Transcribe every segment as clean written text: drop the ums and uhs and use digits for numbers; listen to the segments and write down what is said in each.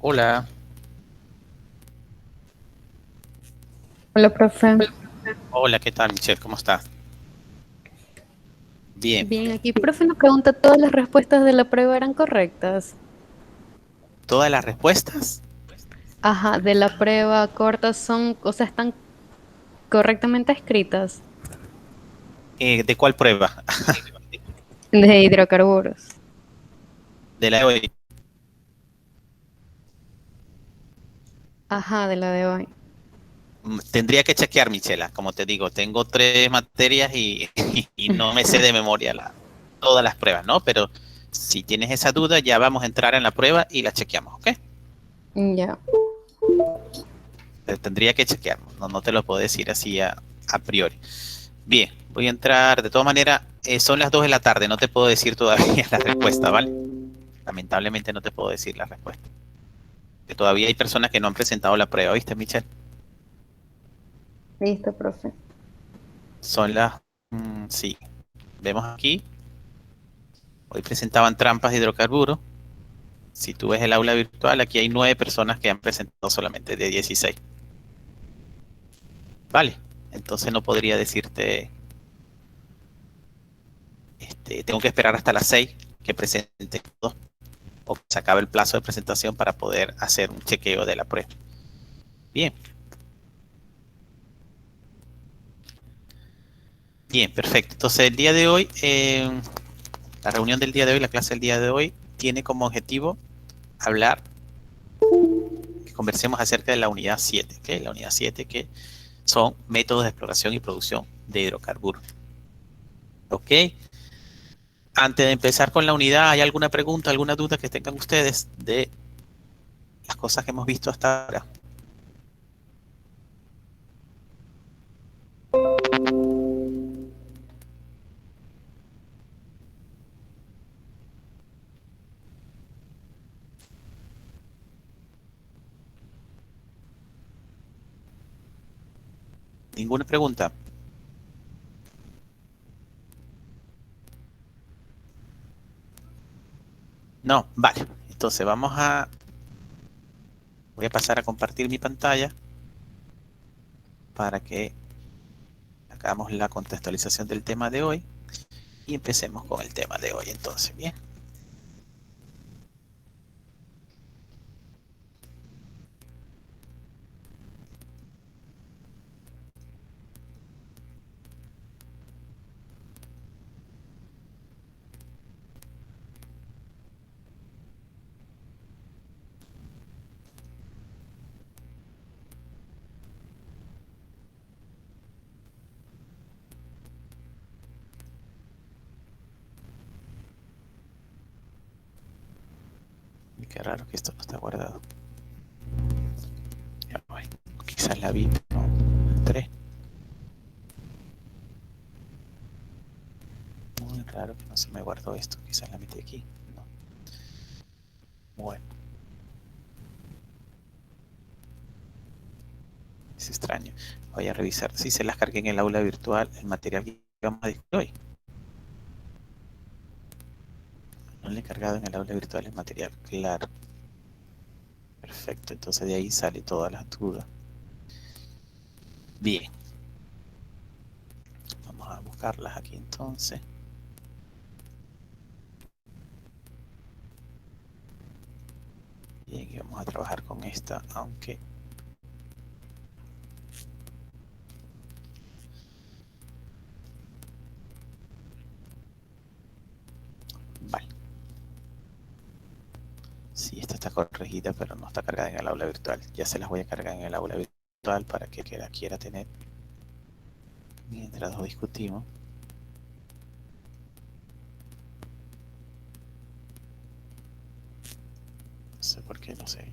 Hola, Hola, profe. hola, ¿qué tal, Michelle? ¿Cómo estás? Bien, Bien, aquí, profe, nos pregunta, ¿todas las respuestas de la prueba eran correctas? ¿todas las respuestas? Ajá, de la prueba corta son, o sea, están correctamente escritas. ¿De cuál prueba? De hidrocarburos. De la de hoy. Ajá, de la de hoy. Tendría que chequear, Michela. Como te digo, tengo tres materias y, y no me sé de memoria todas las pruebas, ¿no? Pero si tienes esa duda, ya vamos a entrar en la prueba y la chequeamos, ¿ok? Ya. Tendría que chequear, no, no te lo puedo decir así a priori. Bien, voy a entrar. De todas maneras, son las 2 de la tarde, no te puedo decir todavía la respuesta, ¿vale? Lamentablemente no te puedo decir la respuesta. Que todavía hay personas que no han presentado la prueba, ¿viste, Michelle? Listo, profe. Son las... sí, vemos aquí, hoy presentaban trampas de hidrocarburos. Si tú ves el aula virtual, aquí hay 9 personas que han presentado solamente de 16. Vale, entonces no podría decirte, tengo que esperar hasta las 6 que presenten todos o que se acabe el plazo de presentación para poder hacer un chequeo de la prueba. Bien, bien, perfecto. Entonces el día de hoy, la reunión del día de hoy, la clase del día de hoy, tiene como objetivo hablar, que conversemos acerca de la unidad 7, ¿okay? La unidad 7 que son métodos de exploración y producción de hidrocarburos. ¿Ok? Antes de empezar con la unidad, ¿hay alguna pregunta, alguna duda que tengan ustedes de las cosas que hemos visto hasta ahora? ¿Ninguna pregunta? No, vale. Entonces voy a pasar a compartir mi pantalla para que hagamos la contextualización del tema de hoy y empecemos con el tema de hoy. Entonces, bien. Y qué raro que esto no está guardado. Ya voy. Quizás la vi, no entré. Muy raro que no se me guardó esto. Quizás la metí aquí. No. Bueno, es extraño. Voy a revisar si se las cargué en el aula virtual el material que vamos a discutir hoy. No le he cargado en el aula virtual el material. Claro. Perfecto. Entonces de ahí sale todas las dudas. Bien. Vamos a buscarlas aquí entonces. Bien, y vamos a trabajar con esta, aunque... Vale. Sí, esta está corregida, pero no está cargada en el aula virtual. Ya se las voy a cargar en el aula virtual para que la quiera tener mientras lo discutimos. No sé por qué, no sé.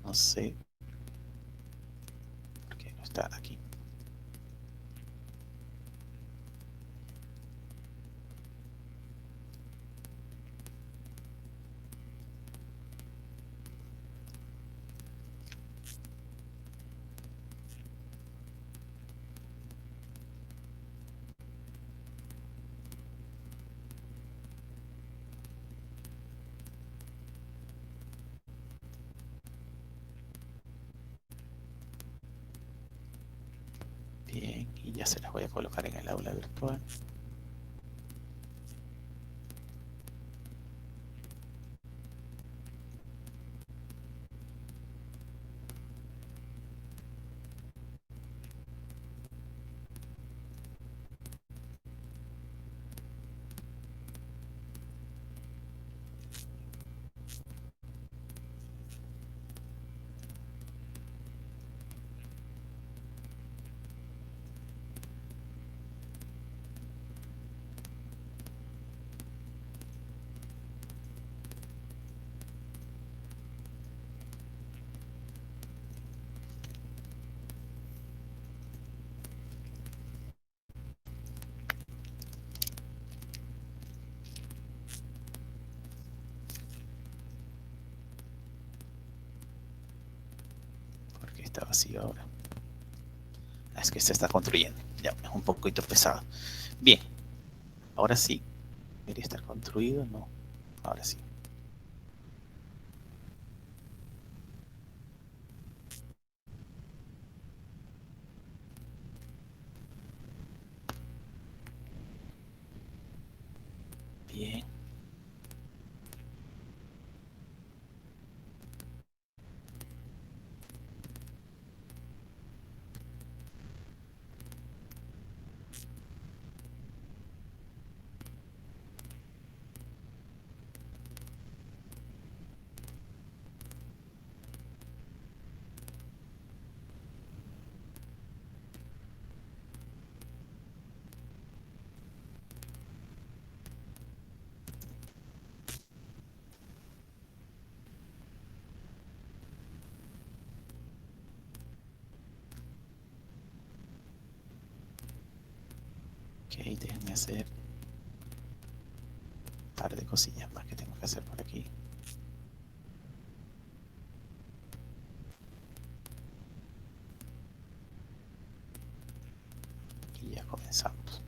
No sé por qué no está aquí. Y ya se las voy a colocar en el aula virtual. Porque está vacío ahora. Es que se está construyendo. Ya, es un poquito pesado. Bien. Ahora sí. ¿Debería estar construido? No. Ahora sí. Bien. Ok, déjenme hacer un par de cosillas más que tengo que hacer por aquí. Y ya comenzamos.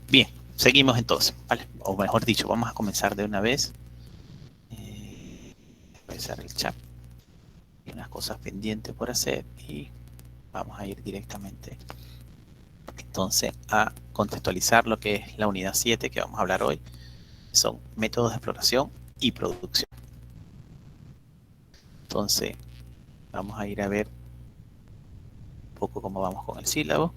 Bien, seguimos entonces, ¿vale? O mejor dicho, vamos a comenzar de una vez. Voy a cerrar el chat. Hay unas cosas pendientes por hacer y vamos a ir directamente entonces a contextualizar lo que es la unidad 7 que vamos a hablar hoy. Son métodos de exploración y producción. Entonces, vamos a ir a ver un poco cómo vamos con el sílabo.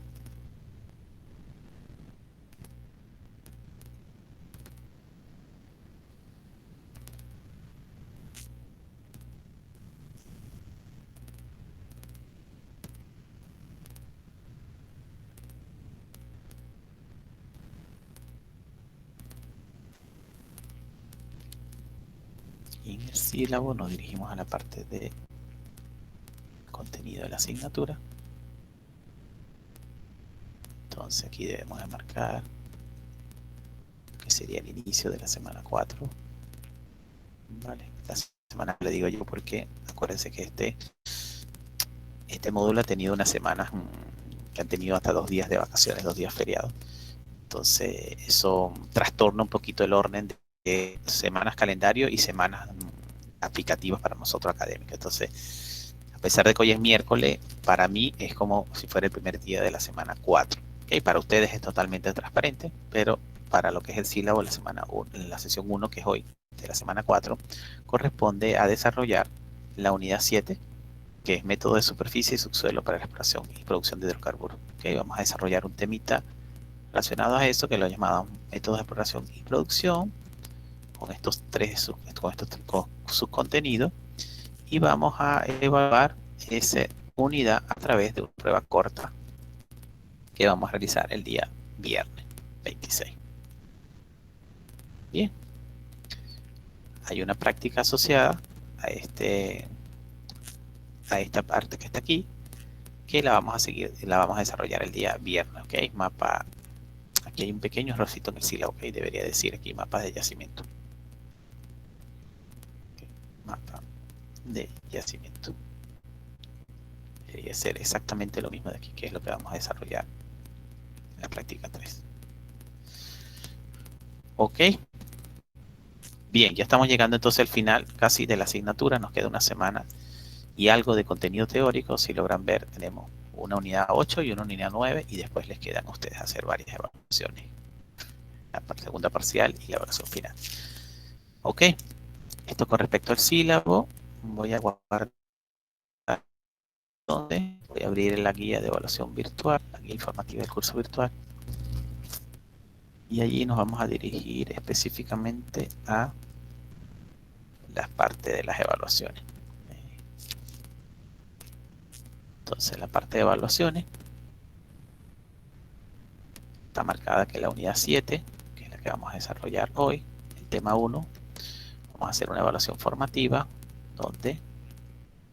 Y en el sílabo nos dirigimos a la parte de contenido de la asignatura. Entonces aquí debemos de marcar que sería el inicio de la semana 4. Vale, la semana le digo yo porque acuérdense que este módulo ha tenido unas semanas que han tenido hasta 2 días de vacaciones, 2 días feriados. Entonces eso trastorna un poquito el orden de semanas calendario y semanas aplicativas para nosotros académicos. Entonces, a pesar de que hoy es miércoles, para mí es como si fuera el primer día de la semana 4. ¿Okay? Para ustedes es totalmente transparente, pero para lo que es el sílabo, la sesión 1, que es hoy, de la semana 4, corresponde a desarrollar la unidad 7, que es método de superficie y subsuelo para la exploración y producción de hidrocarburos. ¿Okay? Vamos a desarrollar un temita relacionado a eso, que lo llamamos métodos de exploración y producción, con estos con sus contenidos, y vamos a evaluar esa unidad a través de una prueba corta que vamos a realizar el día viernes 26. Bien, hay una práctica asociada a a esta parte que está aquí, que la vamos a seguir, la vamos a desarrollar el día viernes, ¿ok? Mapa, aquí hay un pequeño errorcito en el sílabo, ¿ok? Debería decir aquí mapa de yacimiento. Okay. Mapa de yacimiento. Debería ser exactamente lo mismo de aquí, que es lo que vamos a desarrollar en la práctica 3. ¿Ok? Bien, ya estamos llegando entonces al final casi de la asignatura, nos queda una semana y algo de contenido teórico. Si logran ver, tenemos una unidad 8 y una unidad 9 y después les quedan a ustedes hacer varias evaluaciones. La segunda parcial y la evaluación final. Ok, esto con respecto al sílabo, voy a guardar donde voy a abrir la guía de evaluación virtual, la guía informativa del curso virtual, y allí nos vamos a dirigir específicamente a las partes de las evaluaciones. Entonces la parte de evaluaciones está marcada que la unidad 7, que es la que vamos a desarrollar hoy, el tema 1, vamos a hacer una evaluación formativa donde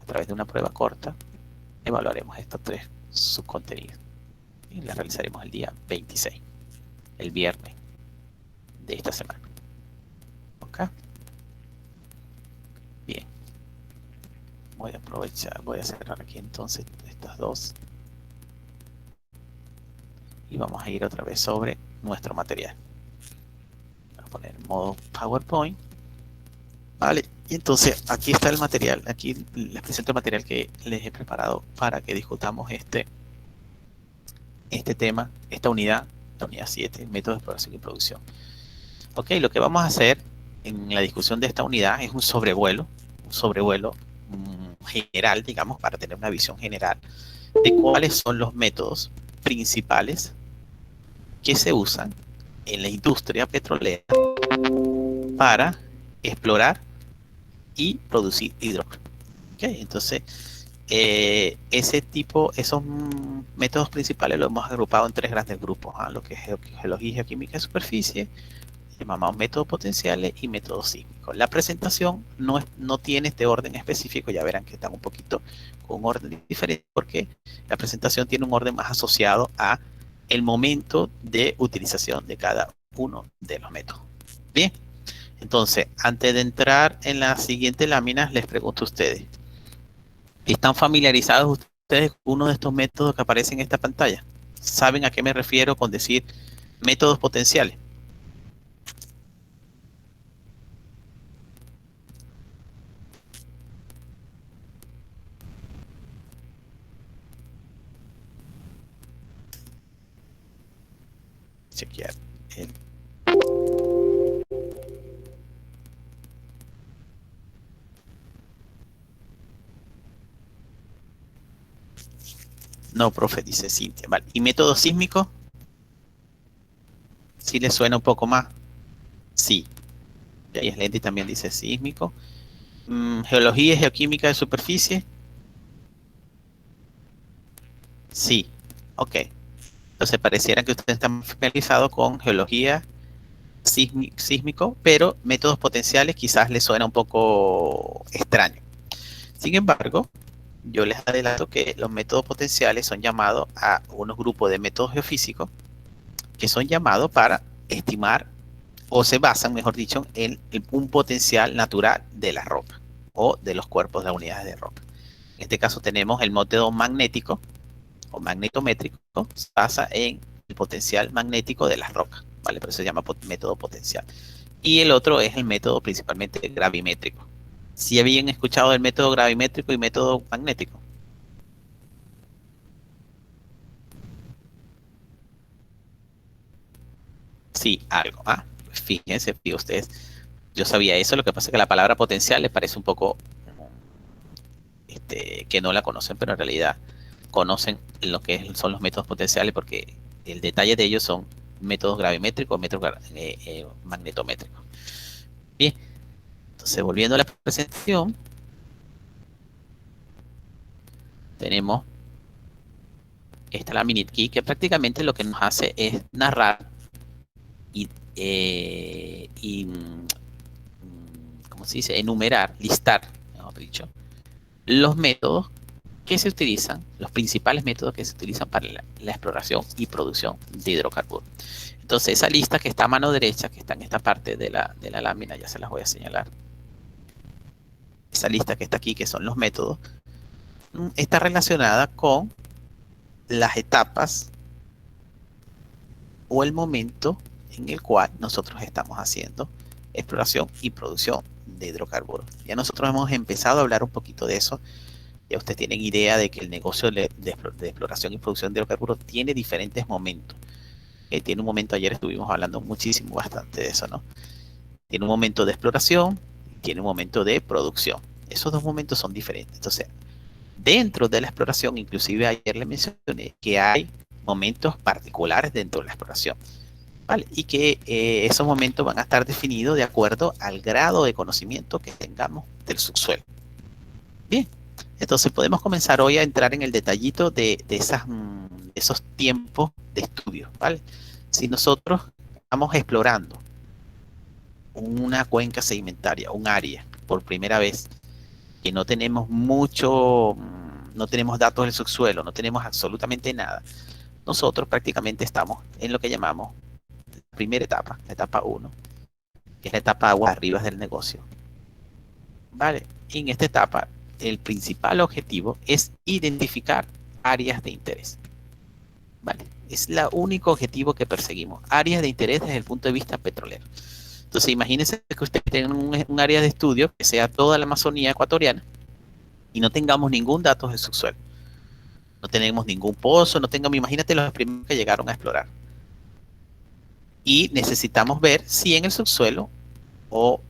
a través de una prueba corta evaluaremos estos tres subcontenidos y la realizaremos el día 26, el viernes de esta semana. ¿Ok? Bien, voy a aprovechar, voy a cerrar aquí entonces estas dos y vamos a ir otra vez sobre nuestro material. Voy a poner en modo PowerPoint. Vale, y entonces aquí está el material, aquí les presento el material que les he preparado para que discutamos este tema, esta unidad, la unidad 7, métodos de exploración y producción. Ok, lo que vamos a hacer en la discusión de esta unidad es un sobrevuelo general, digamos, para tener una visión general de cuáles son los métodos principales que se usan en la industria petrolera para explorar y producir hidrógeno. Okay, entonces, esos métodos principales los hemos agrupado en tres grandes grupos, lo que es geología y geoquímica de superficie, llamamos métodos potenciales y métodos sísmicos. La presentación no tiene este orden específico, ya verán que están un poquito con un orden diferente, porque la presentación tiene un orden más asociado a el momento de utilización de cada uno de los métodos. Bien, entonces, antes de entrar en la siguiente lámina, les pregunto a ustedes, ¿están familiarizados ustedes con uno de estos métodos que aparecen en esta pantalla? ¿Saben a qué me refiero con decir métodos potenciales? Chequear el No, profe, dice Cintia. Vale. ¿Y método sísmico? ¿Sí le suena un poco más? Sí. Y ahí Slendy también dice sísmico. Geología y geoquímica de superficie. Sí. Ok. Entonces pareciera que usted está familiarizado con geología sísmico, pero métodos potenciales quizás le suena un poco extraño. Sin embargo, yo les adelanto que los métodos potenciales son llamados a unos grupos de métodos geofísicos que son llamados para estimar o se basan, mejor dicho, en un potencial natural de la roca o de los cuerpos de las unidades de roca. En este caso tenemos el método magnético o magnetométrico, se basa en el potencial magnético de las rocas, ¿vale? Por eso se llama método potencial. Y el otro es el método principalmente gravimétrico. ¿Sí habían escuchado del método gravimétrico y método magnético? Sí, algo. Fíjense, ustedes, yo sabía eso, lo que pasa es que la palabra potencial les parece un poco que no la conocen, pero en realidad conocen lo que son los métodos potenciales porque el detalle de ellos son métodos gravimétricos, métodos magnetométricos. Bien, entonces volviendo a la presentación, tenemos Está la Minute que prácticamente lo que nos hace es narrar y, ¿cómo se dice? Enumerar, listar, mejor dicho, los métodos que se utilizan, los principales métodos que se utilizan para la exploración y producción de hidrocarburos. Entonces, esa lista que está a mano derecha, que está en esta parte de la lámina, ya se las voy a señalar. Esa lista que está aquí, que son los métodos, está relacionada con las etapas o el momento en el cual nosotros estamos haciendo exploración y producción de hidrocarburos. Ya nosotros hemos empezado a hablar un poquito de eso. Ya ustedes tienen idea de que el negocio de exploración y producción de hidrocarburos tiene diferentes momentos. Tiene un momento, ayer estuvimos hablando muchísimo, bastante de eso, ¿no? Tiene un momento de exploración, tiene un momento de producción. Esos dos momentos son diferentes. Entonces, dentro de la exploración, inclusive ayer le mencioné que hay momentos particulares dentro de la exploración, ¿vale? Y que esos momentos van a estar definidos de acuerdo al grado de conocimiento que tengamos del subsuelo. Bien, entonces podemos comenzar hoy a entrar en el detallito de esos tiempos de estudio, ¿vale? Si nosotros estamos explorando una cuenca sedimentaria, un área, por primera vez, que no tenemos no tenemos datos del subsuelo, no tenemos absolutamente nada, nosotros prácticamente estamos en lo que llamamos la primera etapa, la etapa 1, que es la etapa aguas arriba del negocio. ¿Vale? Y en esta etapa, el principal objetivo es identificar áreas de interés. ¿Vale? Es el único objetivo que perseguimos, áreas de interés desde el punto de vista petrolero. Entonces, imagínense que ustedes tengan un área de estudio que sea toda la Amazonía ecuatoriana y no tengamos ningún dato del subsuelo. No tenemos ningún pozo, no tengamos, imagínate los primeros que llegaron a explorar. Y necesitamos ver si en el subsuelo o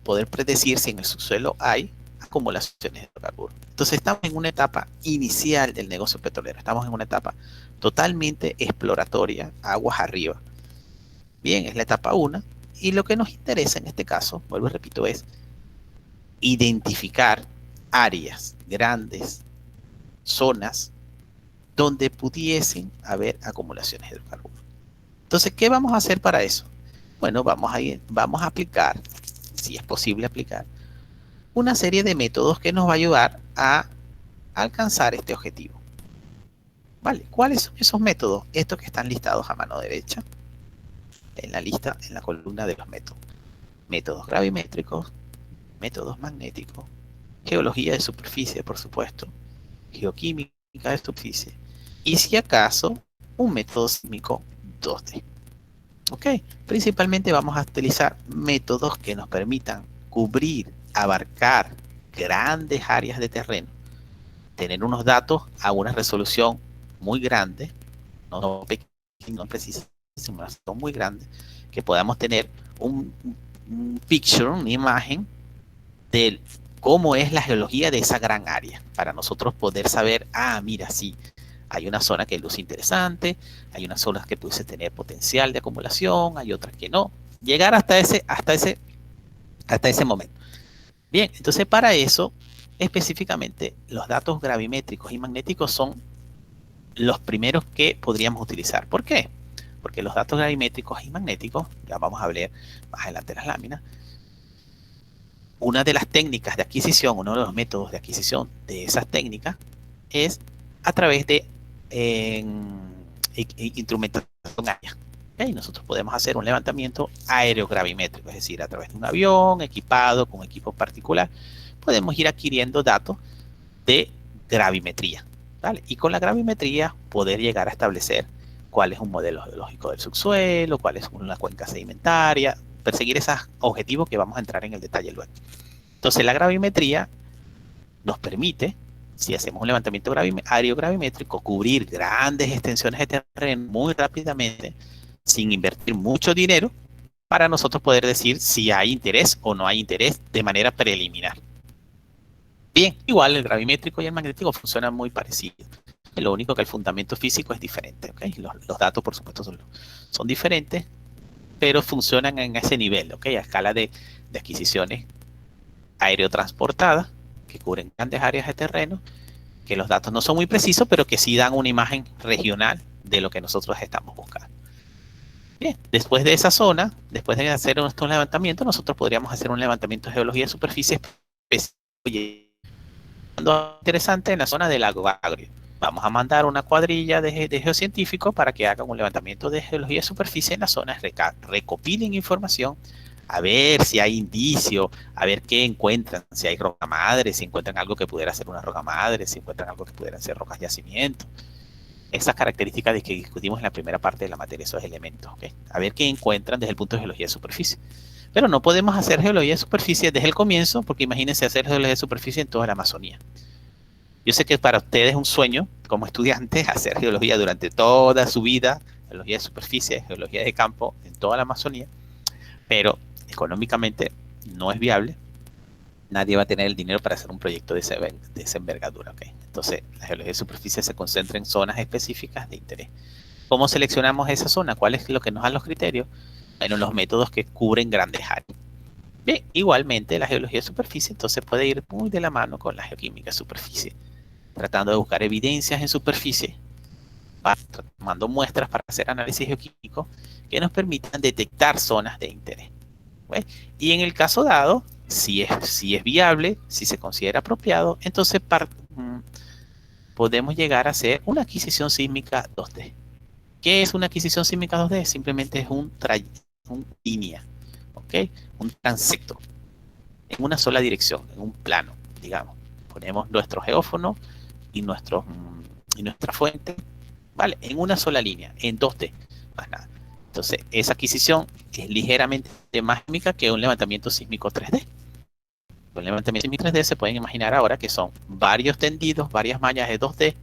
poder predecir si en el subsuelo hay acumulaciones de hidrocarburos. Entonces estamos en una etapa inicial del negocio petrolero, estamos en una etapa totalmente exploratoria, aguas arriba. Bien, es la etapa 1 y lo que nos interesa en este caso, vuelvo y repito, es identificar áreas grandes, zonas donde pudiesen haber acumulaciones de hidrocarburos. Entonces, ¿qué vamos a hacer para eso? Bueno, vamos a aplicar, si es posible aplicar, una serie de métodos que nos va a ayudar a alcanzar este objetivo. ¿Vale? ¿Cuáles son esos métodos? Estos que están listados a mano derecha, en la lista, en la columna de los métodos. Métodos gravimétricos, métodos magnéticos, geología de superficie, por supuesto, geoquímica de superficie, y si acaso, un método sísmico 2D. ¿Ok? Principalmente vamos a utilizar métodos que nos permitan cubrir, abarcar grandes áreas de terreno, tener unos datos a una resolución muy grande, no pequeña, no precisa, sino muy grande, que podamos tener un picture, una imagen de cómo es la geología de esa gran área, para nosotros poder saber, mira, sí, hay una zona que luce interesante, hay unas zonas que pudiese tener potencial de acumulación, hay otras que no. Llegar hasta ese momento. Bien, entonces para eso, específicamente, los datos gravimétricos y magnéticos son los primeros que podríamos utilizar. ¿Por qué? Porque los datos gravimétricos y magnéticos, ya vamos a ver más adelante las láminas, una de las técnicas de adquisición, uno de los métodos de adquisición de esas técnicas es a través de instrumentación aérea. ¿Okay? Nosotros podemos hacer un levantamiento aerogravimétrico, es decir, a través de un avión equipado con equipo particular, podemos ir adquiriendo datos de gravimetría, ¿vale? Y con la gravimetría poder llegar a establecer cuál es un modelo geológico del subsuelo, cuál es una cuenca sedimentaria, perseguir esos objetivos que vamos a entrar en el detalle luego. Entonces la gravimetría nos permite, si hacemos un levantamiento aerogravimétrico, cubrir grandes extensiones de terreno muy rápidamente, sin invertir mucho dinero, para nosotros poder decir si hay interés o no hay interés de manera preliminar. Bien, igual el gravimétrico y el magnético funcionan muy parecidos. Lo único que el fundamento físico es diferente. ¿Okay? Los datos, por supuesto, son diferentes, pero funcionan en ese nivel, ¿okay? A escala de adquisiciones aerotransportadas que cubren grandes áreas de terreno, que los datos no son muy precisos, pero que sí dan una imagen regional de lo que nosotros estamos buscando. Bien, después de esa zona, después de hacer estos levantamientos, nosotros podríamos hacer un levantamiento de geología de superficie interesante en la zona del lago Agrio. Vamos a mandar una cuadrilla de geocientíficos para que hagan un levantamiento de geología de superficie en la zona, recopilen información, a ver si hay indicios, a ver qué encuentran, si hay roca madre, si encuentran algo que pudiera ser una roca madre, si encuentran algo que pudiera ser rocas yacimiento. Esas características de que discutimos en la primera parte de la materia, esos elementos, ¿okay? A ver qué encuentran desde el punto de geología de superficie. Pero no podemos hacer geología de superficie desde el comienzo, porque imagínense hacer geología de superficie en toda la Amazonía. Yo sé que para ustedes es un sueño, como estudiantes, hacer geología durante toda su vida, geología de superficie, geología de campo, en toda la Amazonía, pero económicamente no es viable. Nadie va a tener el dinero para hacer un proyecto de esa envergadura, ¿okay? Entonces, la geología de superficie se concentra en zonas específicas de interés. ¿Cómo seleccionamos esa zona? ¿Cuál es lo que nos dan los criterios? Bueno, los métodos que cubren grandes áreas. Bien, igualmente la geología de superficie entonces puede ir muy de la mano con la geoquímica de superficie, tratando de buscar evidencias en superficie, tomando muestras para hacer análisis geoquímico que nos permitan detectar zonas de interés. ¿Ves? Y en el caso dado, si es viable, si se considera apropiado, entonces podemos llegar a hacer una adquisición sísmica 2D. ¿Qué es una adquisición sísmica 2D? Simplemente es una línea, ¿okay? Un transecto en una sola dirección, en un plano, digamos. Ponemos nuestro geófono y nuestra fuente, ¿vale? En una sola línea, en 2D, más nada. Entonces, esa adquisición es ligeramente más sísmica que un levantamiento sísmico 3D. Un levantamiento sísmico 3D se pueden imaginar ahora que son varios tendidos, varias mallas de 2D,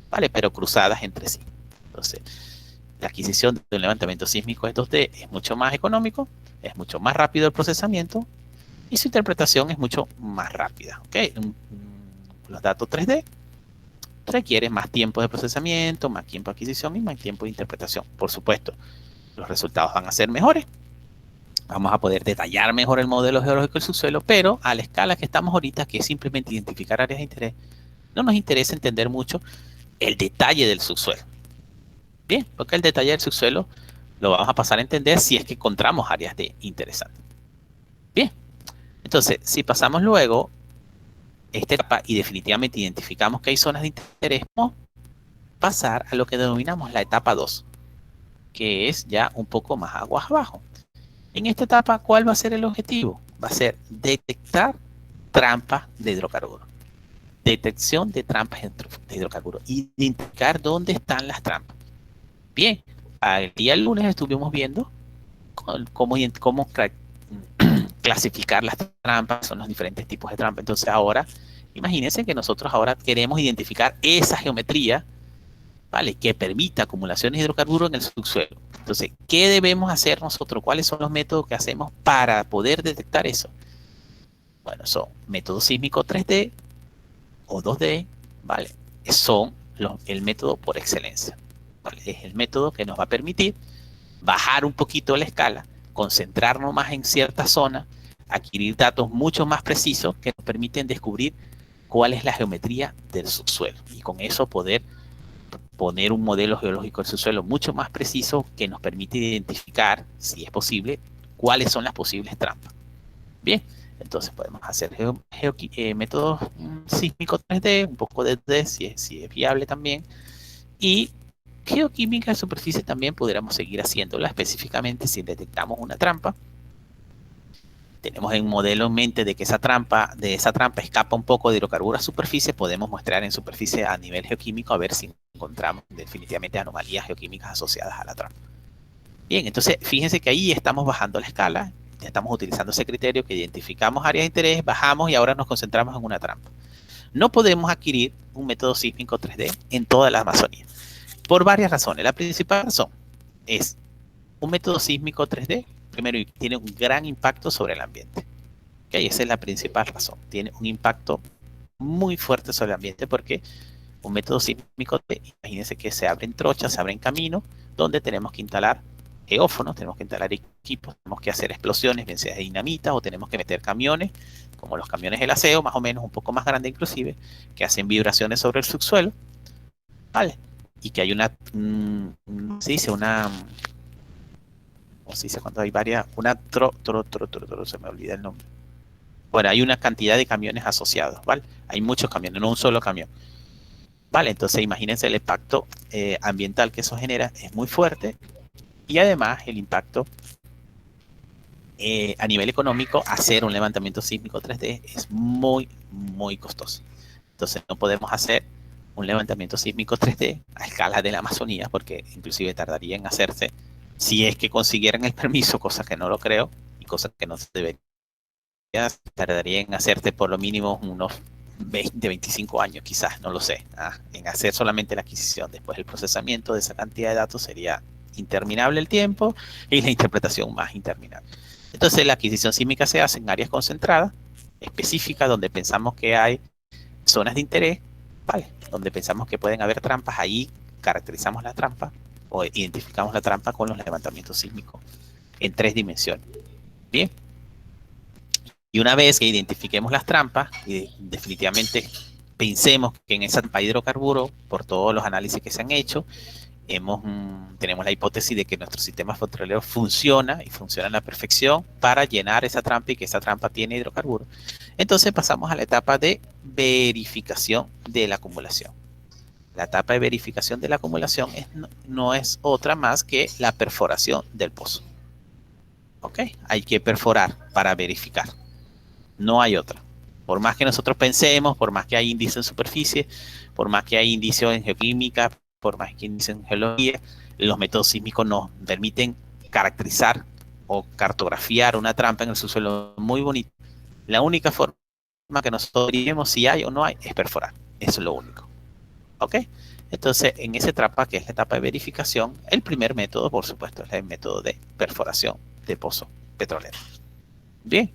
¿vale? Pero cruzadas entre sí. Entonces, la adquisición de un levantamiento sísmico de 2D es mucho más económico, es mucho más rápido el procesamiento y su interpretación es mucho más rápida. ¿Okay? Los datos 3D requieren más tiempo de procesamiento, más tiempo de adquisición y más tiempo de interpretación. Por supuesto, los resultados van a ser mejores. Vamos a poder detallar mejor el modelo geológico del subsuelo, pero a la escala que estamos ahorita, que es simplemente identificar áreas de interés, no nos interesa entender mucho el detalle del subsuelo. Bien, porque el detalle del subsuelo lo vamos a pasar a entender si es que encontramos áreas de interés. Bien, entonces, si pasamos luego esta etapa y definitivamente identificamos que hay zonas de interés, vamos a pasar a lo que denominamos la etapa 2, que es ya un poco más aguas abajo. En esta etapa, ¿cuál va a ser el objetivo? Va a ser detectar trampas de hidrocarburos. Detección de trampas de hidrocarburos. Identificar dónde están las trampas. Bien, el día lunes estuvimos viendo cómo clasificar las trampas, son los diferentes tipos de trampas. Entonces ahora, imagínense que nosotros ahora queremos identificar esa geometría, ¿vale? Que permita acumulaciones de hidrocarburos en el subsuelo. Entonces, ¿qué debemos hacer nosotros? ¿Cuáles son los métodos que hacemos para poder detectar eso? Bueno, son métodos sísmicos 3D o 2D, ¿vale? Son el método por excelencia, ¿vale? Es el método que nos va a permitir bajar un poquito la escala, concentrarnos más en cierta zona, adquirir datos mucho más precisos que nos permiten descubrir cuál es la geometría del subsuelo y con eso poder poner un modelo geológico del subsuelo mucho más preciso que nos permite identificar, si es posible, cuáles son las posibles trampas. Bien, entonces podemos hacer métodos sísmicos 3D, un poco de 2D si es viable también, y geoquímica de superficie también pudiéramos seguir haciéndola, específicamente si detectamos una trampa. Tenemos un modelo en mente de que esa trampa escapa un poco de hidrocarburos a superficie, podemos mostrar en superficie a nivel geoquímico a ver si encontramos definitivamente anomalías geoquímicas asociadas a la trampa. Bien, entonces fíjense que ahí estamos bajando la escala, estamos utilizando ese criterio que identificamos áreas de interés, bajamos y ahora nos concentramos en una trampa. No podemos adquirir un método sísmico 3D en toda la Amazonía, por varias razones. La principal razón es un método sísmico 3D, primero, tiene un gran impacto sobre el ambiente. ¿Okay? Esa es la principal razón. Tiene un impacto muy fuerte sobre el ambiente porque un método sísmico, imagínense que se abren trochas, se abren caminos donde tenemos que instalar geófonos, tenemos que instalar equipos, tenemos que hacer explosiones, bien sea de dinamita, o tenemos que meter camiones, como los camiones del aseo, más o menos un poco más grandes inclusive, que hacen vibraciones sobre el subsuelo, ¿vale? Y que hay una, se dice una, ¿cómo se dice cuando hay varias? Una se me olvida el nombre. Bueno, hay una cantidad de camiones asociados, ¿vale? Hay muchos camiones, no un solo camión. Vale, entonces imagínense el impacto ambiental que eso genera, es muy fuerte, y además el impacto a nivel económico, hacer un levantamiento sísmico 3D es muy, muy costoso. Entonces no podemos hacer un levantamiento sísmico 3D a escala de la Amazonía, porque inclusive tardaría en hacerse, si es que consiguieran el permiso, cosa que no lo creo, y cosa que no se debería, tardaría en hacerse por lo mínimo unos 20, 25 años, quizás, no lo sé. En hacer solamente la adquisición, después el procesamiento de esa cantidad de datos sería interminable el tiempo y la interpretación más interminable. Entonces la adquisición sísmica se hace en áreas concentradas, específicas, donde pensamos que hay zonas de interés, ¿vale? Donde pensamos que pueden haber trampas, ahí caracterizamos la trampa o identificamos la trampa con los levantamientos sísmicos en 3 dimensiones. Bien. Y una vez que identifiquemos las trampas y definitivamente pensemos que en esa trampa hay hidrocarburo, por todos los análisis que se han hecho, tenemos la hipótesis de que nuestro sistema petrolero funciona y funciona a la perfección para llenar esa trampa y que esa trampa tiene hidrocarburos. Entonces pasamos a la etapa de verificación de la acumulación. La etapa de verificación de la acumulación no es otra más que la perforación del pozo. ¿Ok? Hay que perforar para verificar. No hay otra. Por más que nosotros pensemos, por más que hay indicios en superficie, por más que hay indicios en geoquímica, por más que hay indicios en geología, los métodos sísmicos nos permiten caracterizar o cartografiar una trampa en el subsuelo muy bonito. La única forma que nosotros diremos si hay o no hay es perforar. Eso es lo único. ¿Ok? Entonces, en esa etapa, que es la etapa de verificación, el primer método, por supuesto, es el método de perforación de pozo petrolero. Bien.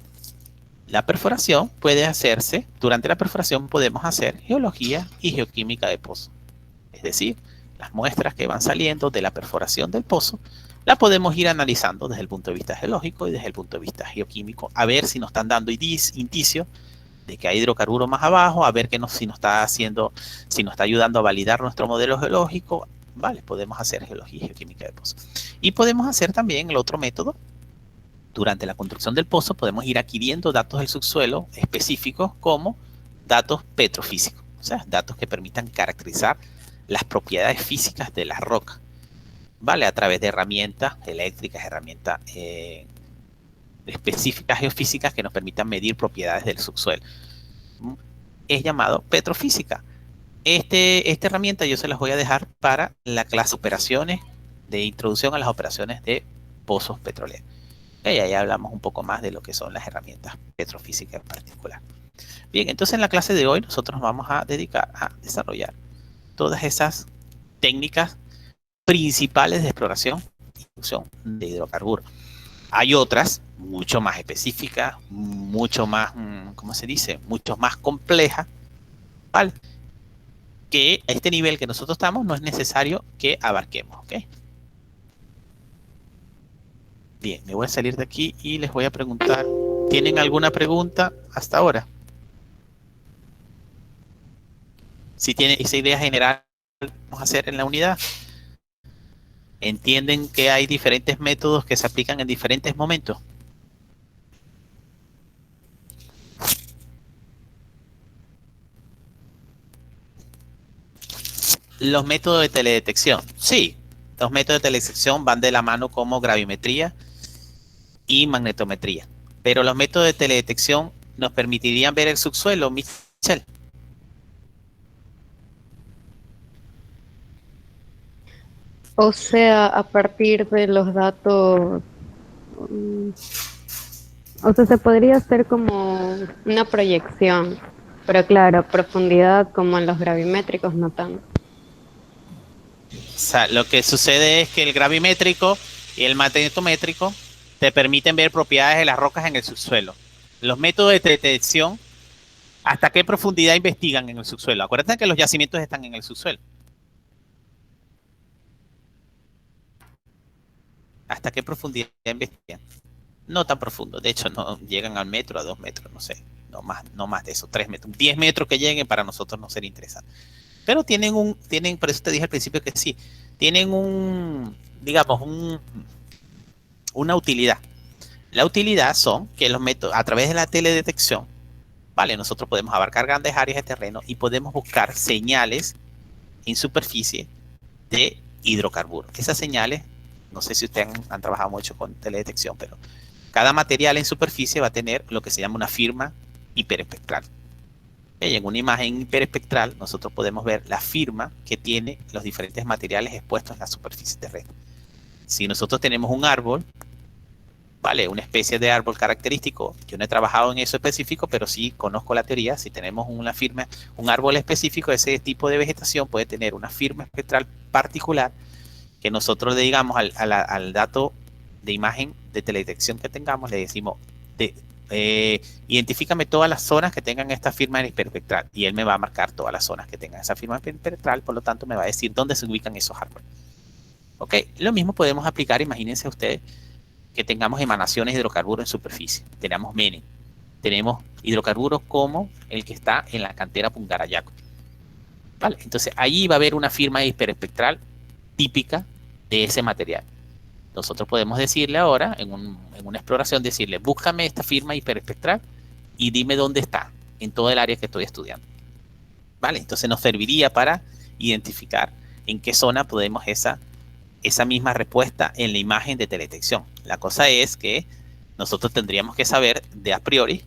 La perforación puede hacerse, durante la perforación podemos hacer geología y geoquímica de pozo. Es decir, las muestras que van saliendo de la perforación del pozo, la podemos ir analizando desde el punto de vista geológico y desde el punto de vista geoquímico, a ver si nos están dando indicios de que hay hidrocarburos más abajo, a ver si nos está haciendo, si nos está ayudando a validar nuestro modelo geológico. Vale, podemos hacer geología y geoquímica de pozo. Y podemos hacer también el otro método. Durante la construcción del pozo podemos ir adquiriendo datos del subsuelo específicos como datos petrofísicos, o sea, datos que permitan caracterizar las propiedades físicas de la roca, ¿vale? A través de herramientas eléctricas, herramientas específicas geofísicas que nos permitan medir propiedades del subsuelo. Es llamado petrofísica. Esta herramienta yo se las voy a dejar para la clase operaciones de introducción a las operaciones de pozos petroleros. Y ahí hablamos un poco más de lo que son las herramientas petrofísicas en particular. Bien, entonces en la clase de hoy nosotros nos vamos a dedicar a desarrollar todas esas técnicas principales de exploración y producción de hidrocarburos. Hay otras mucho más específicas, mucho más, ¿cómo se dice? Mucho más complejas, ¿vale? Que a este nivel que nosotros estamos no es necesario que abarquemos, ¿ok? Bien, me voy a salir de aquí y les voy a preguntar, ¿tienen alguna pregunta hasta ahora? Si tienen esa idea general, vamos a hacer en la unidad. ¿Entienden que hay diferentes métodos que se aplican en diferentes momentos? Los métodos de teledetección. Sí, los métodos de teledetección van de la mano como gravimetría y magnetometría. Pero los métodos de teledetección nos permitirían ver el subsuelo, Michelle. O sea, a partir de los datos, mm, o sea, se podría hacer como una proyección, pero claro, a profundidad como en los gravimétricos no tanto. O sea, lo que sucede es que el gravimétrico y el magnetométrico te permiten ver propiedades de las rocas en el subsuelo. Los métodos de detección, ¿hasta qué profundidad investigan en el subsuelo? Acuérdate que los yacimientos están en el subsuelo. ¿hasta qué profundidad investigan? No tan profundo, de hecho no llegan al metro, a 2 metros, no sé, no más de eso, 3 metros, 10 metros que lleguen para nosotros no sería interesante. Pero tienen, por eso te dije al principio que sí, tienen digamos, una utilidad. La utilidad son que los métodos, a través de la teledetección, vale, nosotros podemos abarcar grandes áreas de terreno y podemos buscar señales en superficie de hidrocarburos. Esas señales, no sé si ustedes han trabajado mucho con teledetección, pero cada material en superficie va a tener lo que se llama una firma hiperespectral. Y en una imagen hiperespectral nosotros podemos ver la firma que tiene los diferentes materiales expuestos en la superficie terrestre. Si nosotros tenemos un árbol, vale, una especie de árbol característico, yo no he trabajado en eso específico, pero sí conozco la teoría. Si tenemos una firma, un árbol específico, ese tipo de vegetación puede tener una firma espectral particular que nosotros le digamos al dato de imagen de teledetección que tengamos, le decimos, identifícame todas las zonas que tengan esta firma hiperespectral, y él me va a marcar todas las zonas que tengan esa firma hiperespectral, por lo tanto me va a decir dónde se ubican esos árboles. Ok, lo mismo podemos aplicar, imagínense ustedes que tengamos emanaciones de hidrocarburos en superficie, tenemos MENE, tenemos hidrocarburos como el que está en la cantera Pungarayaco. Vale, entonces allí va a haber una firma hiperespectral típica de ese material. Nosotros podemos decirle ahora, en una exploración, decirle, búscame esta firma hiperespectral y dime dónde está en todo el área que estoy estudiando. ¿Vale? Entonces nos serviría para identificar en qué zona podemos esa misma respuesta en la imagen de teledetección. La cosa es que nosotros tendríamos que saber de a priori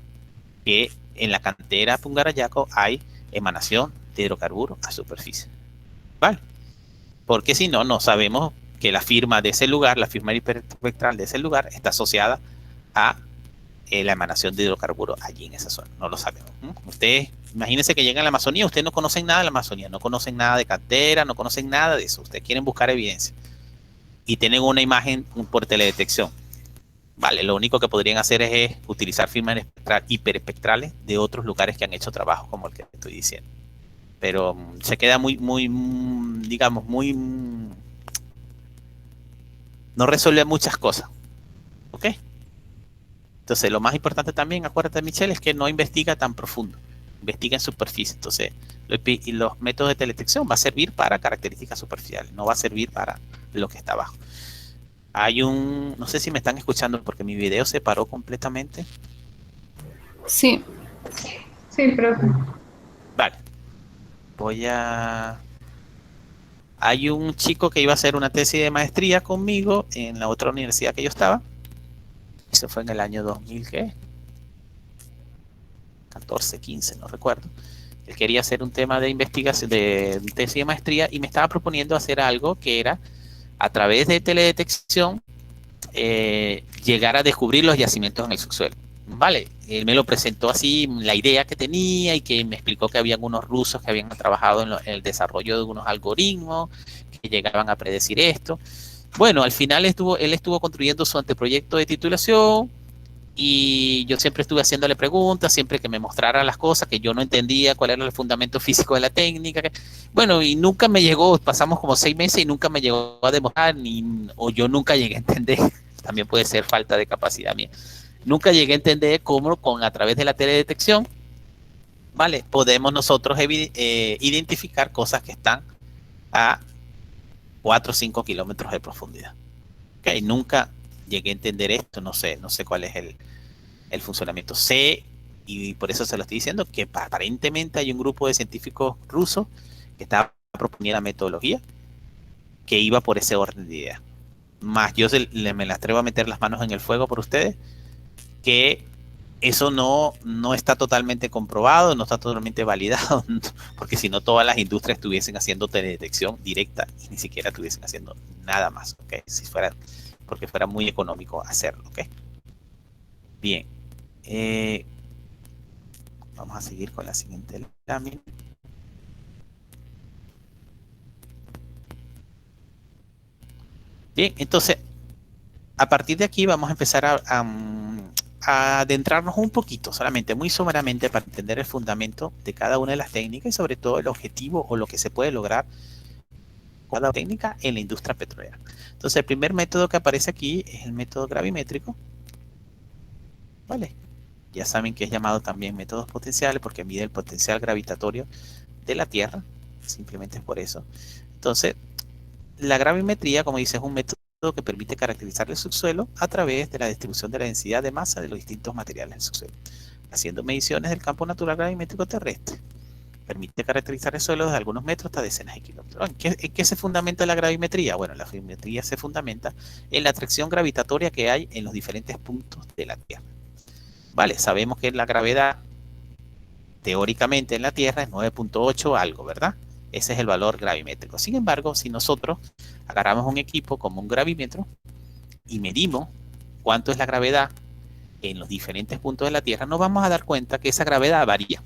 que en la cantera Pungarayaco hay emanación de hidrocarburos a superficie. ¿Vale? Porque si no, no sabemos que la firma de ese lugar, la firma hiperespectral de ese lugar, está asociada a la emanación de hidrocarburos allí en esa zona. No lo sabemos. Ustedes, imagínense que llegan a la Amazonía, ustedes no conocen nada de la Amazonía, no conocen nada de cantera, no conocen nada de eso. Ustedes quieren buscar evidencia y tienen una imagen por teledetección. Vale, lo único que podrían hacer es utilizar firmas hiperespectrales de otros lugares que han hecho trabajo como el que estoy diciendo. Pero se queda muy, digamos, no resuelve muchas cosas. ¿Ok? Entonces, lo más importante también, acuérdate, Michelle, es que no investiga tan profundo. Investiga en superficie. Entonces, los métodos de teledetección va a servir para características superficiales, no va a servir para lo que está abajo. No sé si me están escuchando porque mi video se paró completamente. Sí. Sí, profe. Vale. Hay un chico que iba a hacer una tesis de maestría conmigo en la otra universidad que yo estaba. Eso fue en el año 2000, ¿qué? 14, 15, no recuerdo. Él quería hacer un tema de investigación, de tesis de maestría, y me estaba proponiendo hacer algo que era, a través de teledetección, llegar a descubrir los yacimientos en el subsuelo. Vale, él me lo presentó así, la idea que tenía, y que me explicó que habían unos rusos que habían trabajado en el desarrollo de unos algoritmos que llegaban a predecir esto. Bueno, al final él estuvo construyendo su anteproyecto de titulación, y yo siempre estuve haciéndole preguntas, siempre que me mostrara las cosas que yo no entendía, cuál era el fundamento físico de la técnica. Bueno, y nunca me llegó, pasamos como 6 meses y nunca me llegó a demostrar, o yo nunca llegué a entender, también puede ser falta de capacidad mía, nunca llegué a entender cómo a través de la teledetección, ¿vale? Podemos nosotros identificar cosas que están a 4 o 5 kilómetros de profundidad. Okay, nunca llegué a entender esto, no sé cuál es el funcionamiento. Sé, y por eso se lo estoy diciendo, que aparentemente hay un grupo de científicos rusos que está proponiendo la metodología que iba por ese orden de ideas. Más yo me la atrevo a meter las manos en el fuego por ustedes, que eso no está totalmente comprobado, no está totalmente validado, porque si no todas las industrias estuviesen haciendo teledetección directa y ni siquiera estuviesen haciendo nada más, ¿okay? Porque fuera muy económico hacerlo, ¿ok? Bien. Vamos a seguir con la siguiente lámina. Bien, entonces, a partir de aquí vamos a empezar a adentrarnos un poquito, solamente muy someramente, para entender el fundamento de cada una de las técnicas y sobre todo el objetivo o lo que se puede lograr con la técnica en la industria petrolera. Entonces, el primer método que aparece aquí es el método gravimétrico, ¿vale? Ya saben que es llamado también métodos potenciales porque mide el potencial gravitatorio de la Tierra, simplemente es por eso. Entonces, la gravimetría, como dice, es un método que permite caracterizar el subsuelo a través de la distribución de la densidad de masa de los distintos materiales del subsuelo, haciendo mediciones del campo natural gravimétrico terrestre. Permite caracterizar el suelo desde algunos metros hasta decenas de kilómetros. ¿En qué se fundamenta la gravimetría? Bueno, la gravimetría se fundamenta en la atracción gravitatoria que hay en los diferentes puntos de la Tierra. Vale, sabemos que la gravedad teóricamente en la Tierra es 9.8 algo, ¿verdad? Ese es el valor gravimétrico. Sin embargo, si nosotros agarramos un equipo como un gravímetro y medimos cuánto es la gravedad en los diferentes puntos de la Tierra, nos vamos a dar cuenta que esa gravedad varía,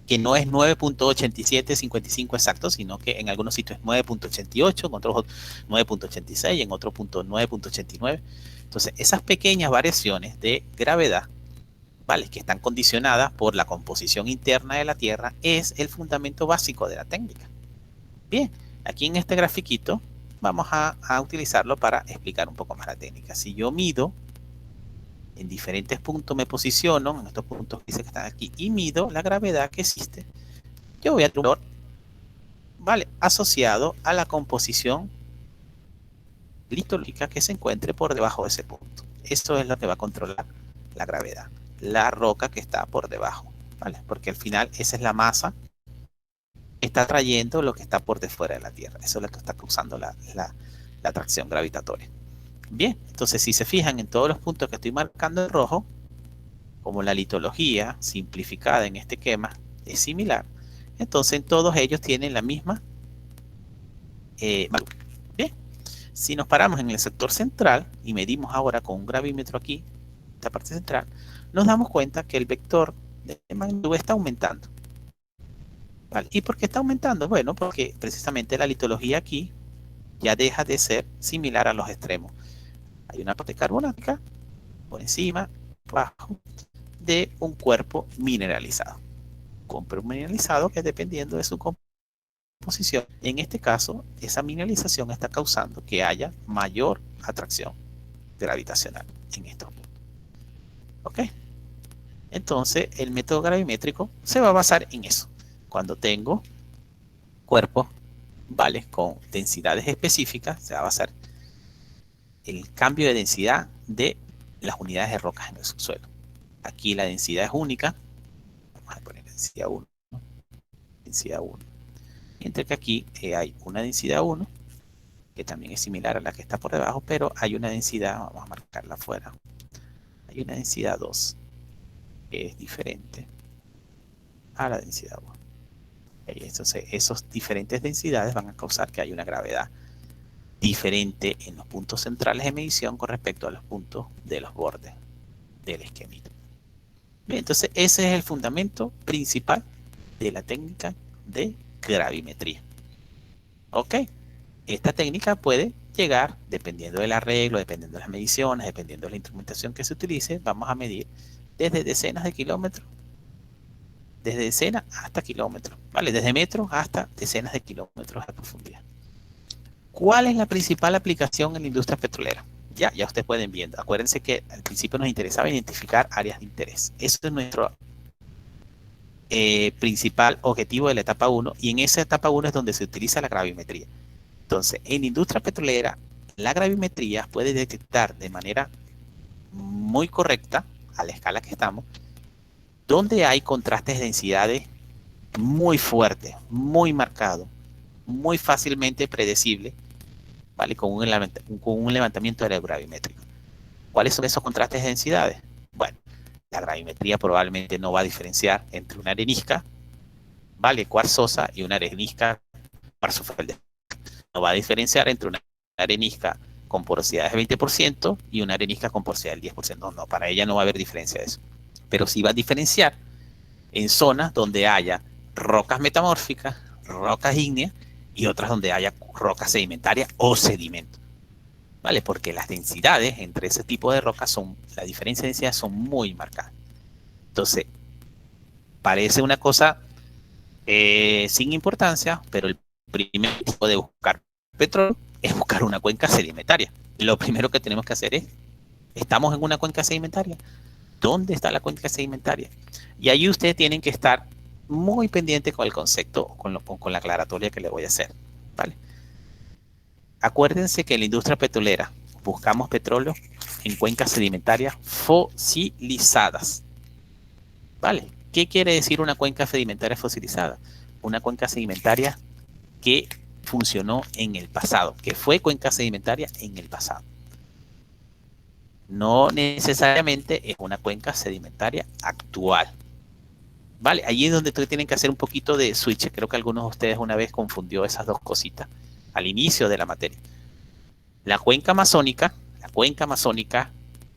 que no es 9.8755 exacto, sino que en algunos sitios es 9.88, en otros 9.86, en otro punto 9.89. Entonces, esas pequeñas variaciones de gravedad, ¿vale?, que están condicionadas por la composición interna de la Tierra, es el fundamento básico de la técnica. Bien, aquí en este grafiquito vamos a utilizarlo para explicar un poco más la técnica. Si yo mido en diferentes puntos, me posiciono en estos puntos que dice que están aquí y mido la gravedad que existe, yo voy a tener un valor, ¿vale?, asociado a la composición litológica que se encuentre por debajo de ese punto. Esto es lo que va a controlar la gravedad, la roca que está por debajo, ¿vale? Porque al final esa es la masa que está trayendo lo que está por de fuera de la Tierra. Eso es lo que está causando la atracción gravitatoria. Bien, entonces si se fijan en todos los puntos que estoy marcando en rojo, como la litología simplificada en este esquema es similar, entonces en todos ellos tienen la misma valor. Bien, si nos paramos en el sector central y medimos ahora con un gravímetro aquí, esta parte central, nos damos cuenta que el vector de magnitud está aumentando. ¿Vale? ¿Y por qué está aumentando? Bueno, porque precisamente la litología aquí ya deja de ser similar a los extremos. Hay una parte carbonática por encima, abajo, de un cuerpo mineralizado. Un cuerpo mineralizado que dependiendo de su composición, en este caso, esa mineralización está causando que haya mayor atracción gravitacional en estos puntos. ¿Ok? Entonces, el método gravimétrico se va a basar en eso. Cuando tengo cuerpos, ¿vale?, con densidades específicas, se va a basar el cambio de densidad de las unidades de rocas en el subsuelo. Aquí la densidad es única. Vamos a poner densidad 1. Densidad 1. Mientras que aquí hay una densidad 1, que también es similar a la que está por debajo, pero hay una densidad, vamos a marcarla afuera. Hay una densidad 2, que es diferente a la densidad 1. Entonces, esas diferentes densidades van a causar que haya una gravedad diferente en los puntos centrales de medición con respecto a los puntos de los bordes del esquemito. Bien, entonces ese es el fundamento principal de la técnica de gravimetría. Ok, esta técnica puede llegar, dependiendo del arreglo, dependiendo de las mediciones, dependiendo de la instrumentación que se utilice, vamos a medir desde decenas de kilómetros, desde decenas hasta kilómetros, ¿vale? Desde metros hasta decenas de kilómetros de profundidad. ¿Cuál es la principal aplicación en la industria petrolera? Ya ustedes pueden viendo. Acuérdense que al principio nos interesaba identificar áreas de interés. Eso es nuestro principal objetivo de la etapa 1, y en esa etapa 1 es donde se utiliza la gravimetría. Entonces, en la industria petrolera, la gravimetría puede detectar de manera muy correcta, a la escala que estamos, donde hay contrastes de densidades muy fuertes, muy marcados, muy fácilmente predecibles, ¿vale?, con un levantamiento aerogravimétrico. ¿Cuáles son esos contrastes de densidades? Bueno, la gravimetría probablemente no va a diferenciar entre una arenisca, ¿vale?, cuarzosa, y una arenisca cuarzo-feldespato. No va a diferenciar entre una arenisca con porosidad del 20% y una arenisca con porosidad del 10%. No, para ella no va a haber diferencia de eso. Pero sí va a diferenciar en zonas donde haya rocas metamórficas, rocas ígneas, y otras donde haya rocas sedimentarias o sedimentos. ¿Vale? Porque las densidades entre ese tipo de rocas la diferencia de densidad son muy marcadas. Entonces, parece una cosa sin importancia, pero el primer tipo de buscar petróleo es buscar una cuenca sedimentaria. Lo primero que tenemos que hacer es, ¿estamos en una cuenca sedimentaria? ¿Dónde está la cuenca sedimentaria? Y ahí ustedes tienen que estar muy pendientes con el concepto, con la aclaratoria que le voy a hacer, ¿vale? Acuérdense que en la industria petrolera buscamos petróleo en cuencas sedimentarias fosilizadas, ¿vale? ¿Qué quiere decir una cuenca sedimentaria fosilizada? Una cuenca sedimentaria que funcionó en el pasado, que fue cuenca sedimentaria en el pasado. No necesariamente es una cuenca sedimentaria actual. Vale, allí es donde tienen que hacer un poquito de switch. Creo que algunos de ustedes una vez confundió esas dos cositas al inicio de la materia. La cuenca amazónica,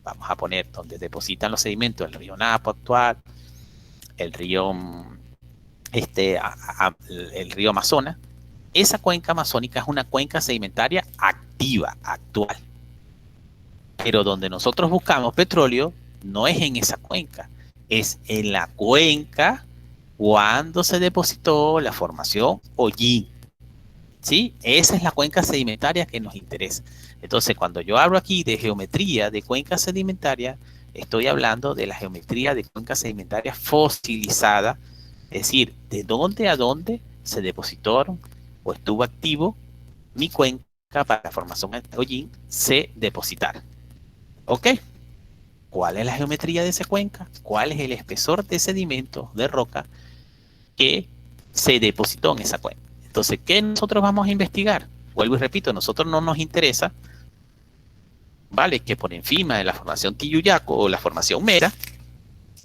vamos a poner donde depositan los sedimentos, el río Napo actual, el río, el río Amazonas. Esa cuenca amazónica es una cuenca sedimentaria activa, actual. Pero donde nosotros buscamos petróleo no es en esa cuenca, es en la cuenca cuando se depositó la formación Hollín. ¿Sí? Esa es la cuenca sedimentaria que nos interesa. Entonces, cuando yo hablo aquí de geometría de cuenca sedimentaria, estoy hablando de la geometría de cuenca sedimentaria fosilizada, es decir, de dónde a dónde se depositaron o estuvo activo mi cuenca para la formación de Hollín se depositara. ¿Ok? ¿Cuál es la geometría de esa cuenca? ¿Cuál es el espesor de sedimento de roca que se depositó en esa cuenca? Entonces, ¿qué nosotros vamos a investigar? Vuelvo y repito, a nosotros no nos interesa, ¿vale? Que por encima de la formación Tiyuyaco o la formación Mera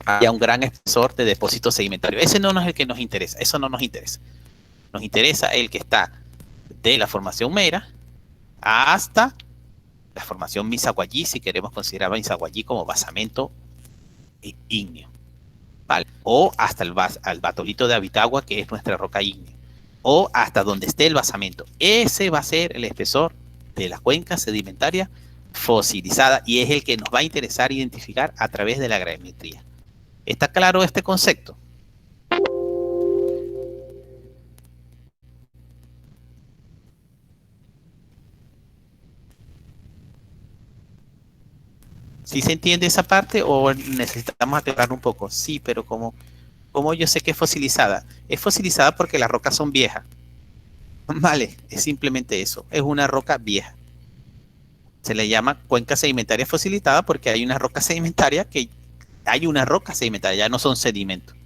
haya un gran espesor de depósito sedimentario. Ese no es el que nos interesa, eso no nos interesa. Nos interesa el que está de la formación Mera hasta la formación Misaguayí, si queremos considerar a Misaguayí como basamento ígneo, ¿vale? O hasta el batolito de Abitagua, que es nuestra roca ígnea, o hasta donde esté el basamento. Ese va a ser el espesor de la cuenca sedimentaria fosilizada y es el que nos va a interesar identificar a través de la gravimetría. ¿Está claro este concepto? ¿Sí se entiende esa parte o necesitamos aclarar un poco? Sí, pero como yo sé que es fosilizada. Es fosilizada porque las rocas son viejas. Vale, es simplemente eso. Es una roca vieja. Se le llama cuenca sedimentaria fosilizada porque hay una roca sedimentaria ya no son sedimentos.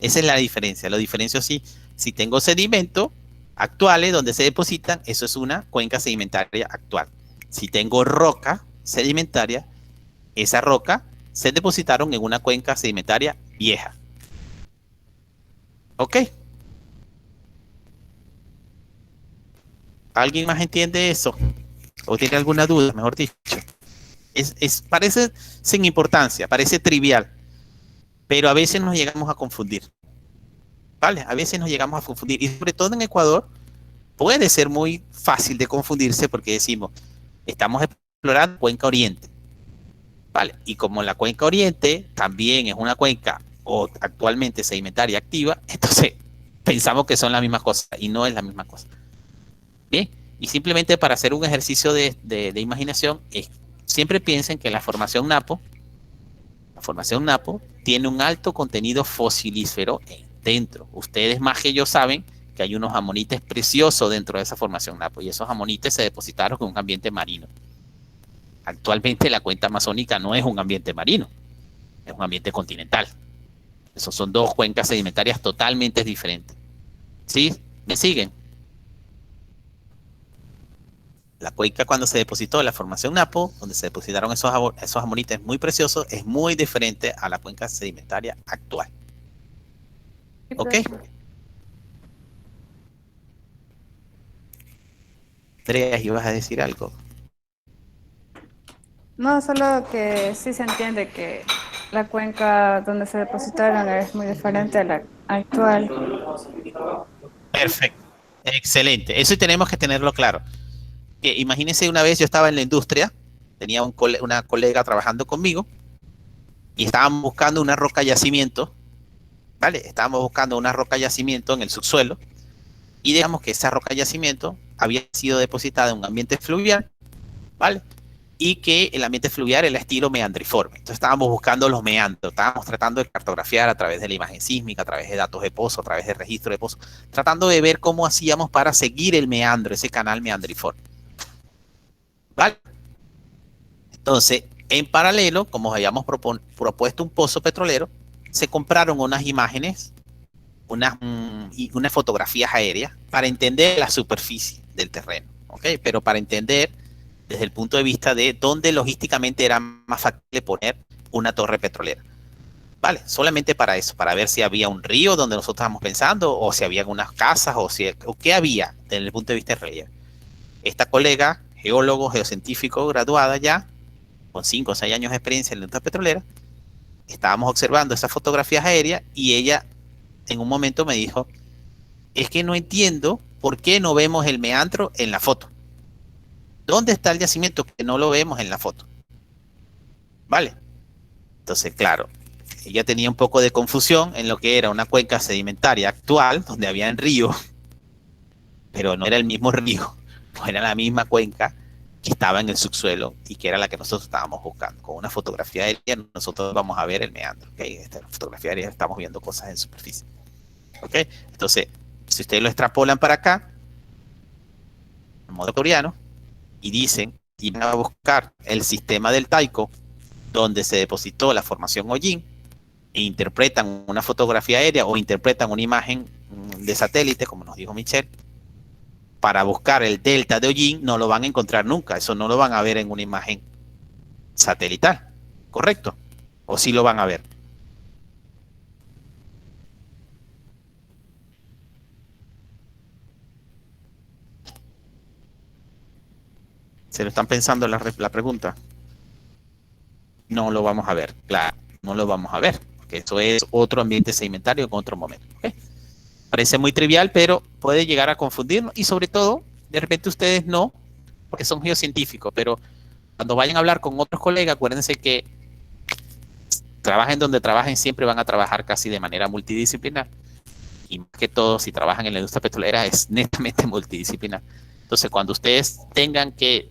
Esa es la diferencia. Lo diferencio sí, si tengo sedimentos actuales donde se depositan, eso es una cuenca sedimentaria actual. Si tengo roca sedimentaria, esa roca se depositaron en una cuenca sedimentaria vieja. ¿Ok? ¿Alguien más entiende eso? ¿O tiene alguna duda, mejor dicho? Parece sin importancia, parece trivial, pero a veces nos llegamos a confundir. ¿Vale? A veces nos llegamos a confundir. Y sobre todo en Ecuador puede ser muy fácil de confundirse porque decimos, estamos explorando Cuenca Oriente. ¿Vale? Y como la Cuenca Oriente también es una cuenca o actualmente sedimentaria activa, entonces pensamos que son la misma cosa y no es la misma cosa. Bien, y simplemente para hacer un ejercicio de imaginación, siempre piensen que la formación Napo tiene un alto contenido fosilífero dentro. Ustedes más que yo saben que hay unos amonites preciosos dentro de esa formación Napo y esos amonites se depositaron en un ambiente marino. Actualmente la cuenca amazónica no es un ambiente marino, es un ambiente continental. Esos son dos cuencas sedimentarias totalmente diferentes. ¿Sí? ¿Me siguen? La cuenca cuando se depositó la formación Napo, donde se depositaron esos amonites muy preciosos, es muy diferente a la cuenca sedimentaria actual. ¿Ok? Andrea, ¿ibas a decir algo? No, solo que sí se entiende que la cuenca donde se depositaron es muy diferente a la actual. Perfecto. Excelente. Eso tenemos que tenerlo claro. Imagínense, una vez yo estaba en la industria, tenía una colega trabajando conmigo y estábamos buscando una roca yacimiento, ¿vale? Estábamos buscando una roca yacimiento en el subsuelo y digamos que esa roca yacimiento había sido depositada en un ambiente fluvial, ¿vale? Y que el ambiente fluvial era estilo meandriforme. Entonces estábamos buscando los meandros, estábamos tratando de cartografiar a través de la imagen sísmica, a través de datos de pozo, a través de registro de pozo, tratando de ver cómo hacíamos para seguir el meandro, ese canal meandriforme. ¿Vale? Entonces, en paralelo, como habíamos propuesto un pozo petrolero, se compraron unas imágenes, unas fotografías aéreas para entender la superficie del terreno, ¿ok? Pero para entender desde el punto de vista de dónde logísticamente era más factible poner una torre petrolera. Vale, solamente para eso, para ver si había un río donde nosotros estábamos pensando, o si había algunas casas, o qué había desde el punto de vista de relieve. Esta colega, geólogo, geocientífico, graduada ya, con 5 o 6 años de experiencia en la industria petrolera, estábamos observando esas fotografías aéreas y ella en un momento me dijo, es que no entiendo por qué no vemos el meandro en la foto. ¿Dónde está el yacimiento que no lo vemos en la foto? ¿Vale? Entonces, claro, ella tenía un poco de confusión en lo que era una cuenca sedimentaria actual, donde había un río, pero no era el mismo río, no era la misma cuenca que estaba en el subsuelo y que era la que nosotros estábamos buscando. Con una fotografía aérea nosotros vamos a ver el meandro, ¿okay? Esta fotografía aérea estamos viendo cosas en superficie. ¿Okay? Entonces, si ustedes lo extrapolan para acá, en modo coreano, y dicen, y van a buscar el sistema del Taiko, donde se depositó la formación Hollin, e interpretan una fotografía aérea o interpretan una imagen de satélite, como nos dijo Michelle, para buscar el delta de Hollin, no lo van a encontrar nunca. Eso no lo van a ver en una imagen satelital, ¿correcto? ¿O sí lo van a ver? ¿Se lo están pensando la pregunta? No lo vamos a ver, claro, no lo vamos a ver, porque eso es otro ambiente sedimentario con otro momento. ¿Okay? Parece muy trivial, pero puede llegar a confundirnos y sobre todo, de repente ustedes no, porque son geocientíficos, pero cuando vayan a hablar con otros colegas, acuérdense que trabajen donde trabajen, siempre van a trabajar casi de manera multidisciplinar. Y más que todo, si trabajan en la industria petrolera, es netamente multidisciplinar. Entonces, cuando ustedes tengan que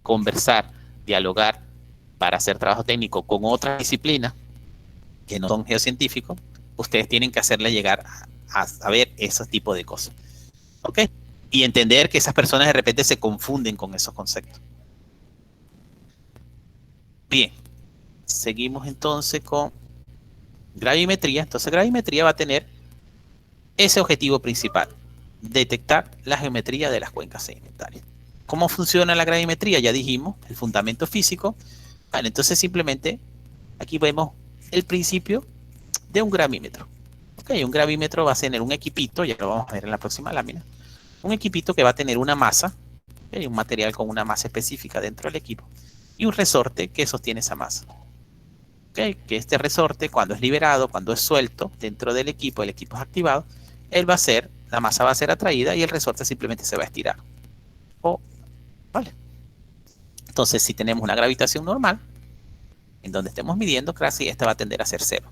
conversar, dialogar para hacer trabajo técnico con otras disciplinas que no son geocientíficos, ustedes tienen que hacerle llegar a saber esos tipos de cosas. ¿Ok? Y entender que esas personas de repente se confunden con esos conceptos. Bien, seguimos entonces con gravimetría. Entonces, gravimetría va a tener ese objetivo principal, detectar la geometría de las cuencas sedimentarias. ¿Cómo funciona la gravimetría? Ya dijimos, el fundamento físico. Vale, entonces simplemente aquí vemos el principio de un gravímetro. Okay, un gravímetro va a tener un equipito, ya lo vamos a ver en la próxima lámina, un equipito que va a tener una masa, okay, un material con una masa específica dentro del equipo, y un resorte que sostiene esa masa. Okay, que este resorte, cuando es liberado, cuando es suelto dentro del equipo, el equipo es activado, la masa va a ser atraída y el resorte simplemente se va a estirar. ¿Vale? Entonces, si tenemos una gravitación normal, en donde estemos midiendo, casi esta va a tender a ser cero.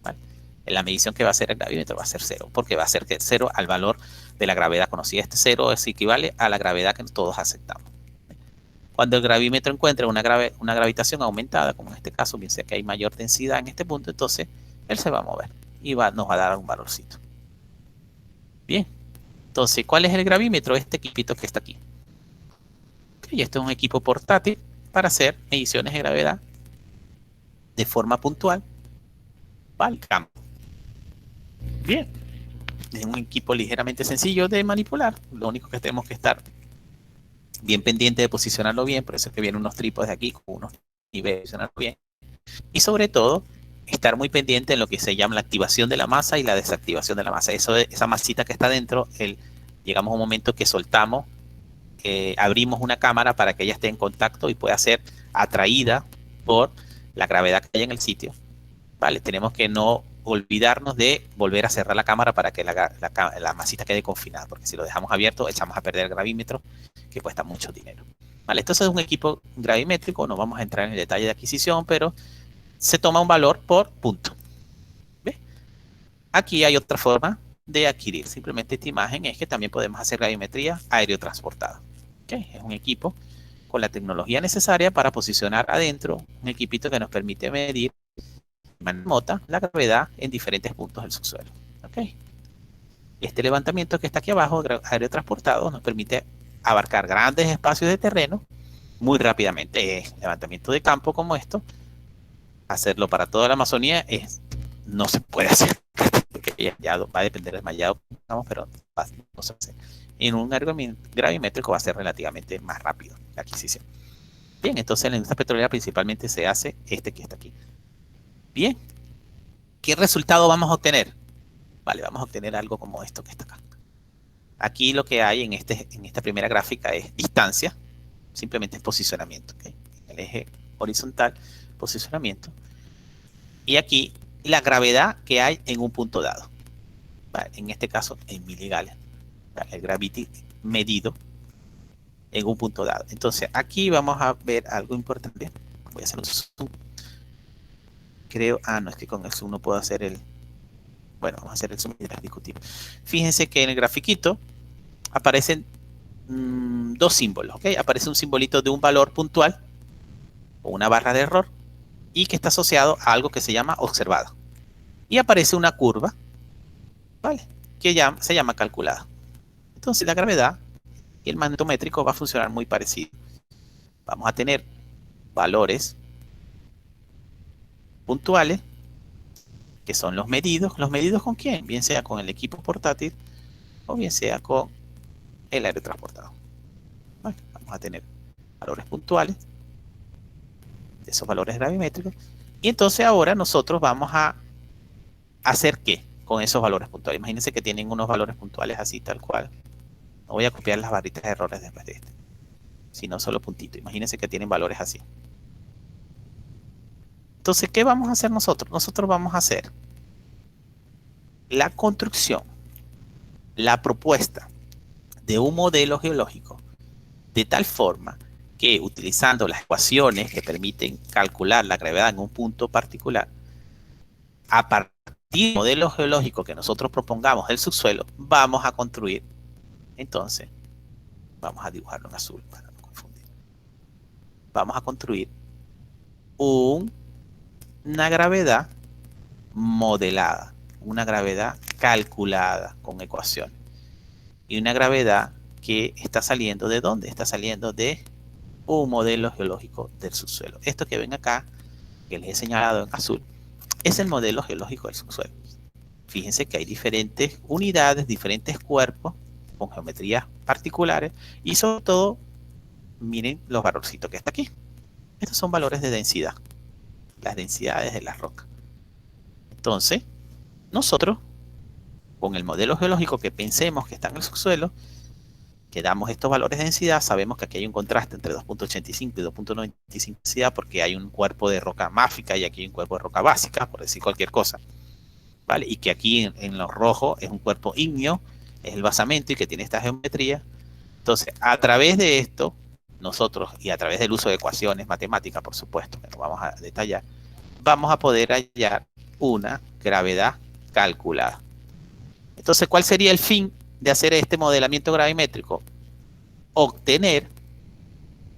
¿Vale? En la medición que va a hacer el gravímetro va a ser cero, porque va a ser cero al valor de la gravedad conocida. Este cero equivale a la gravedad que todos aceptamos. Cuando el gravímetro encuentra una gravitación aumentada, como en este caso, bien sea que hay mayor densidad en este punto, entonces él se va a mover y nos va a dar un valorcito. Bien, entonces, ¿cuál es el gravímetro? Este equipito que está aquí. Y este es un equipo portátil para hacer mediciones de gravedad de forma puntual para el campo. Bien, es un equipo ligeramente sencillo de manipular. Lo único que tenemos que estar bien pendiente de posicionarlo bien, por eso es que vienen unos trípodes aquí con unos niveles de posicionarlo bien. Y sobre todo, estar muy pendiente en lo que se llama la activación de la masa y la desactivación de la masa. Esa masita que está dentro, llegamos a un momento que soltamos, abrimos una cámara para que ella esté en contacto y pueda ser atraída por la gravedad que hay en el sitio. ¿Vale? Tenemos que no olvidarnos de volver a cerrar la cámara para que la masita quede confinada, porque si lo dejamos abierto echamos a perder el gravímetro, que cuesta mucho dinero. ¿Vale? Entonces es un equipo gravimétrico, no vamos a entrar en el detalle de adquisición, pero se toma un valor por punto. ¿Ve? Aquí hay otra forma de adquirir simplemente esta imagen es que también podemos hacer gravimetría aerotransportada. ¿Okay? Es un equipo con la tecnología necesaria para posicionar adentro un equipito que nos permite medir de manera remota la gravedad en diferentes puntos del subsuelo. ¿Okay? Este levantamiento que está aquí abajo, aerotransportado, nos permite abarcar grandes espacios de terreno muy rápidamente. Levantamiento de campo como esto, hacerlo para toda la Amazonía no se puede hacer, porque ya va a depender del mallado, pero no se hace. En un gravimétrico va a ser relativamente más rápido la adquisición. Bien, entonces en la industria petrolera principalmente se hace este que está aquí. Bien, ¿qué resultado vamos a obtener? Vale, vamos a obtener algo como esto que está acá. Aquí lo que hay en esta primera gráfica es distancia, simplemente es posicionamiento. ¿Okay? El eje horizontal, posicionamiento. Y aquí la gravedad que hay en un punto dado. ¿Vale? En este caso, en miligales. ¿Vale? El gravity medido en un punto dado. Entonces, aquí vamos a ver algo importante. Voy a hacer un zoom. Creo, no, es que con el zoom no puedo hacer el... Bueno, vamos a hacer el zoom y discutir. Fíjense que en el grafiquito aparecen dos símbolos. ¿Okay? Aparece un simbolito de un valor puntual o una barra de error y que está asociado a algo que se llama observado. Y aparece una curva, ¿vale? Que se llama calculada. Entonces la gravedad y el magnetométrico va a funcionar muy parecido. Vamos a tener valores puntuales, que son los medidos. ¿Los medidos con quién? Bien sea con el equipo portátil o bien sea con el aerotransportado. ¿Vale? Vamos a tener valores puntuales de esos valores gravimétricos. Y entonces ahora nosotros vamos a hacer ¿qué? Con esos valores puntuales. Imagínense que tienen unos valores puntuales así, tal cual. No voy a copiar las barritas de errores después de este, sino solo puntito. Imagínense que tienen valores así. Entonces, ¿qué vamos a hacer nosotros? Nosotros vamos a hacer la construcción, la propuesta de un modelo geológico de tal forma que utilizando las ecuaciones que permiten calcular la gravedad en un punto particular, a partir del modelo geológico que nosotros propongamos del subsuelo, vamos a construir, entonces, vamos a dibujarlo en azul para no confundir. Vamos a construir una gravedad modelada, una gravedad calculada con ecuaciones y una gravedad que está saliendo ¿de dónde? Está saliendo de un modelo geológico del subsuelo. Esto que ven acá, que les he señalado en azul, es el modelo geológico del subsuelo. Fíjense que hay diferentes unidades, diferentes cuerpos con geometrías particulares y sobre todo, miren los valorcitos que está aquí. Estos son valores de densidad, las densidades de la roca. Entonces, nosotros, con el modelo geológico que pensemos que está en el subsuelo, que damos estos valores de densidad, sabemos que aquí hay un contraste entre 2.85 y 2.95 densidad porque hay un cuerpo de roca máfica y aquí hay un cuerpo de roca básica, por decir cualquier cosa. ¿Vale? Y que aquí en lo rojo es un cuerpo ígneo, es el basamento y que tiene esta geometría. Entonces, a través de esto, nosotros, y a través del uso de ecuaciones matemáticas, por supuesto, que no vamos a detallar, vamos a poder hallar una gravedad calculada. Entonces, ¿cuál sería el fin de hacer este modelamiento gravimétrico? Obtener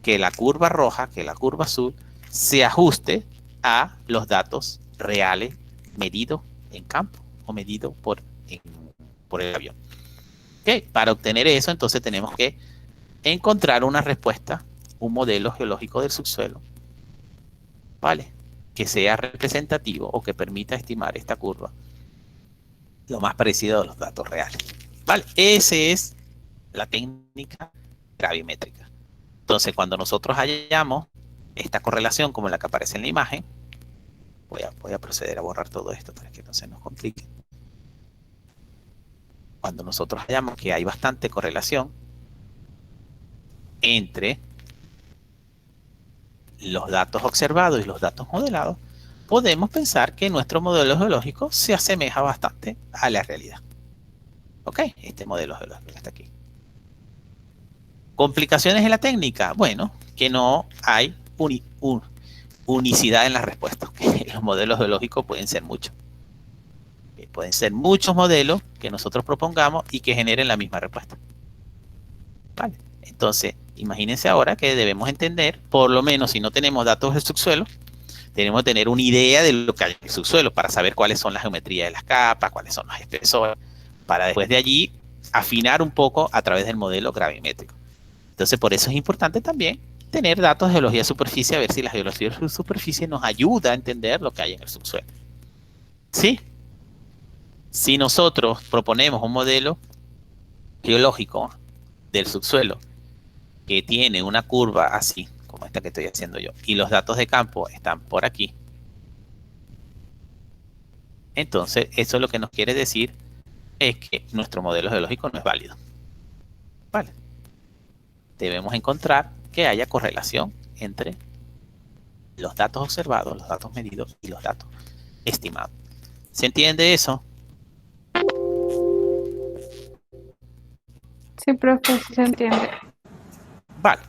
que la curva roja, que la curva azul, se ajuste a los datos reales medidos en campo o medidos por el avión. ¿Okay? Para obtener eso, entonces tenemos que encontrar una respuesta, un modelo geológico del subsuelo, ¿vale? Que sea representativo o que permita estimar esta curva lo más parecido a los datos reales. ¿Vale? Esa es la técnica gravimétrica. Entonces, cuando nosotros hallamos esta correlación como la que aparece en la imagen, voy a proceder a borrar todo esto para que no se nos complique. Cuando nosotros hallamos que hay bastante correlación entre los datos observados y los datos modelados, podemos pensar que nuestro modelo geológico se asemeja bastante a la realidad. ¿Ok? Este modelo geológico está aquí. ¿Complicaciones en la técnica? Bueno, que no hay unicidad en las respuestas. ¿Okay? Los modelos geológicos pueden ser muchos. Pueden ser muchos modelos que nosotros propongamos y que generen la misma respuesta. ¿Vale? Entonces, imagínense ahora que debemos entender, por lo menos si no tenemos datos del subsuelo, tenemos que tener una idea de lo que hay en el subsuelo para saber cuáles son las geometrías de las capas, cuáles son los espesores, para después de allí afinar un poco a través del modelo gravimétrico. Entonces, por eso es importante también tener datos de geología de superficie, a ver si la geología de superficie nos ayuda a entender lo que hay en el subsuelo. ¿Sí? Si nosotros proponemos un modelo geológico del subsuelo que tiene una curva así, como esta que estoy haciendo yo, y los datos de campo están por aquí, entonces eso lo que nos quiere decir es que nuestro modelo geológico no es válido. Vale. Debemos encontrar que haya correlación entre los datos observados, los datos medidos y los datos estimados. ¿Se entiende eso? Sí, profe, sí se entiende. Vale.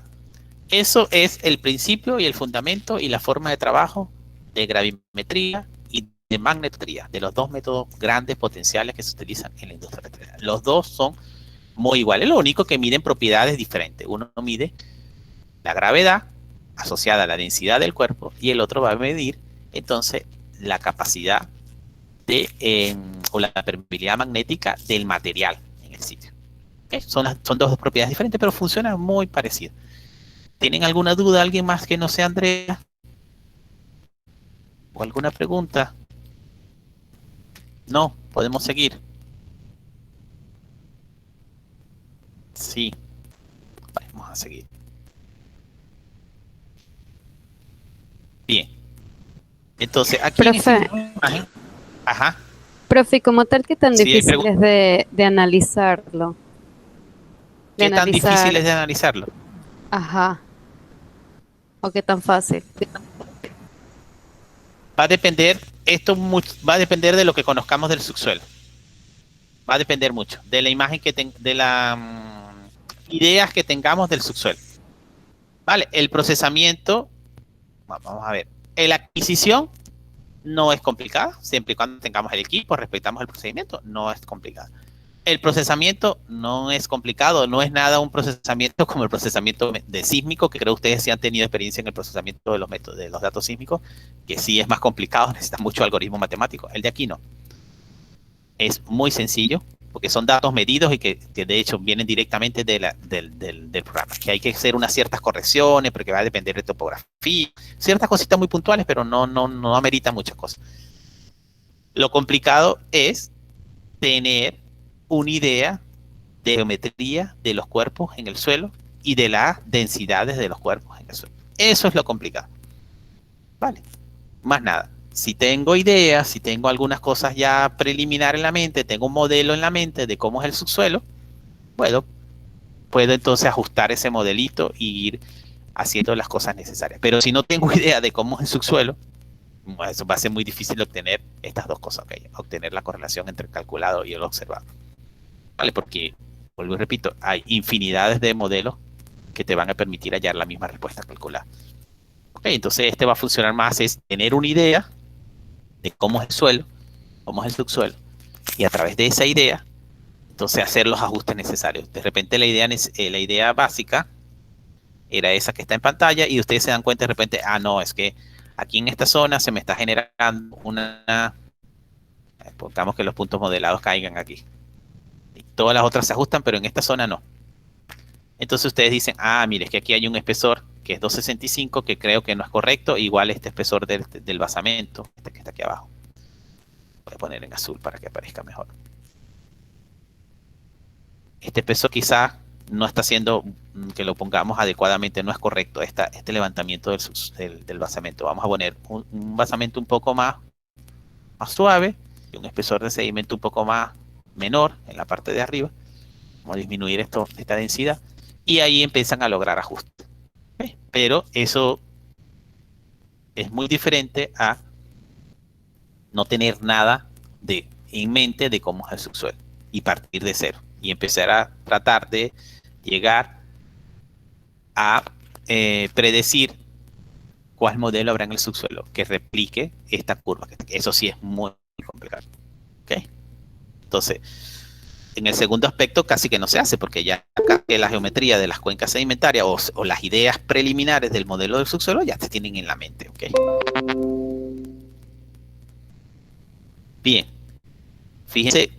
Eso es el principio y el fundamento y la forma de trabajo de gravimetría y de magnetometría, de los dos métodos grandes potenciales que se utilizan en la industria petrolera. Los dos son muy iguales, lo único que miden propiedades diferentes. Uno mide la gravedad asociada a la densidad del cuerpo y el otro va a medir entonces la capacidad o la permeabilidad magnética del material en el sitio. ¿Okay? Son dos propiedades diferentes, pero funcionan muy parecidas. ¿Tienen alguna duda alguien más que no sea Andrea? ¿O alguna pregunta? No, podemos seguir. Sí, vamos a seguir. Bien. Entonces, aquí Profe. en esta imagen, ajá. Profe, como tal, ¿qué tan Sí, difícil es de analizarlo? ¿Qué tan difícil es de analizarlo? Ajá. ¿O qué tan fácil? Va a depender, va a depender de lo que conozcamos del subsuelo. Va a depender mucho de la imagen de las ideas que tengamos del subsuelo. Vale, el procesamiento, vamos a ver, la adquisición no es complicada, siempre y cuando tengamos el equipo, respetamos el procedimiento, no es complicado. El procesamiento no es complicado, no es nada un procesamiento como el procesamiento de sísmico, que creo que ustedes sí han tenido experiencia en el procesamiento de los métodos de los datos sísmicos, que sí es más complicado, necesita mucho algoritmo matemático. El de aquí no. Es muy sencillo, porque son datos medidos y que de hecho vienen directamente del programa, que hay que hacer unas ciertas correcciones, porque va a depender de topografía, ciertas cositas muy puntuales, pero no ameritan muchas cosas. Lo complicado es tener una idea de geometría de los cuerpos en el suelo y de las densidades de los cuerpos en el suelo. Eso es lo complicado. Vale, más nada. Si tengo ideas, si tengo algunas cosas ya preliminares en la mente, tengo un modelo en la mente de cómo es el subsuelo, puedo entonces ajustar ese modelito y ir haciendo las cosas necesarias. Pero si no tengo idea de cómo es el subsuelo, eso va a ser muy difícil obtener estas dos cosas, ¿okay? Obtener la correlación entre el calculado y el observado. ¿Vale? Porque, vuelvo y repito, hay infinidades de modelos que te van a permitir hallar la misma respuesta calculada. Ok, entonces este va a funcionar más, es tener una idea de cómo es el suelo, cómo es el subsuelo, y a través de esa idea, entonces hacer los ajustes necesarios. De repente la idea básica era esa que está en pantalla y ustedes se dan cuenta de repente, no, es que aquí en esta zona se me está generando pongamos que los puntos modelados caigan aquí. Y todas las otras se ajustan, pero en esta zona no. Entonces ustedes dicen, mire, es que aquí hay un espesor que es 265, que creo que no es correcto, igual este espesor del basamento, este que está aquí abajo. Voy a poner en azul para que aparezca mejor. Este espesor quizá no está haciendo que lo pongamos adecuadamente, no es correcto este levantamiento del basamento. Vamos a poner un basamento un poco más suave y un espesor de sedimento un poco más menor en la parte de arriba. Vamos a disminuir esta densidad y ahí empiezan a lograr ajustes. ¿Okay? Pero eso es muy diferente a no tener nada en mente de cómo es el subsuelo y partir de cero y empezar a tratar de llegar a predecir cuál modelo habrá en el subsuelo que replique esta curva. Eso sí es muy complicado. ¿Okay? Entonces, en el segundo aspecto casi que no se hace, porque ya acá que la geometría de las cuencas sedimentarias o las ideas preliminares del modelo del subsuelo ya se tienen en la mente, ¿ok? Bien, fíjense,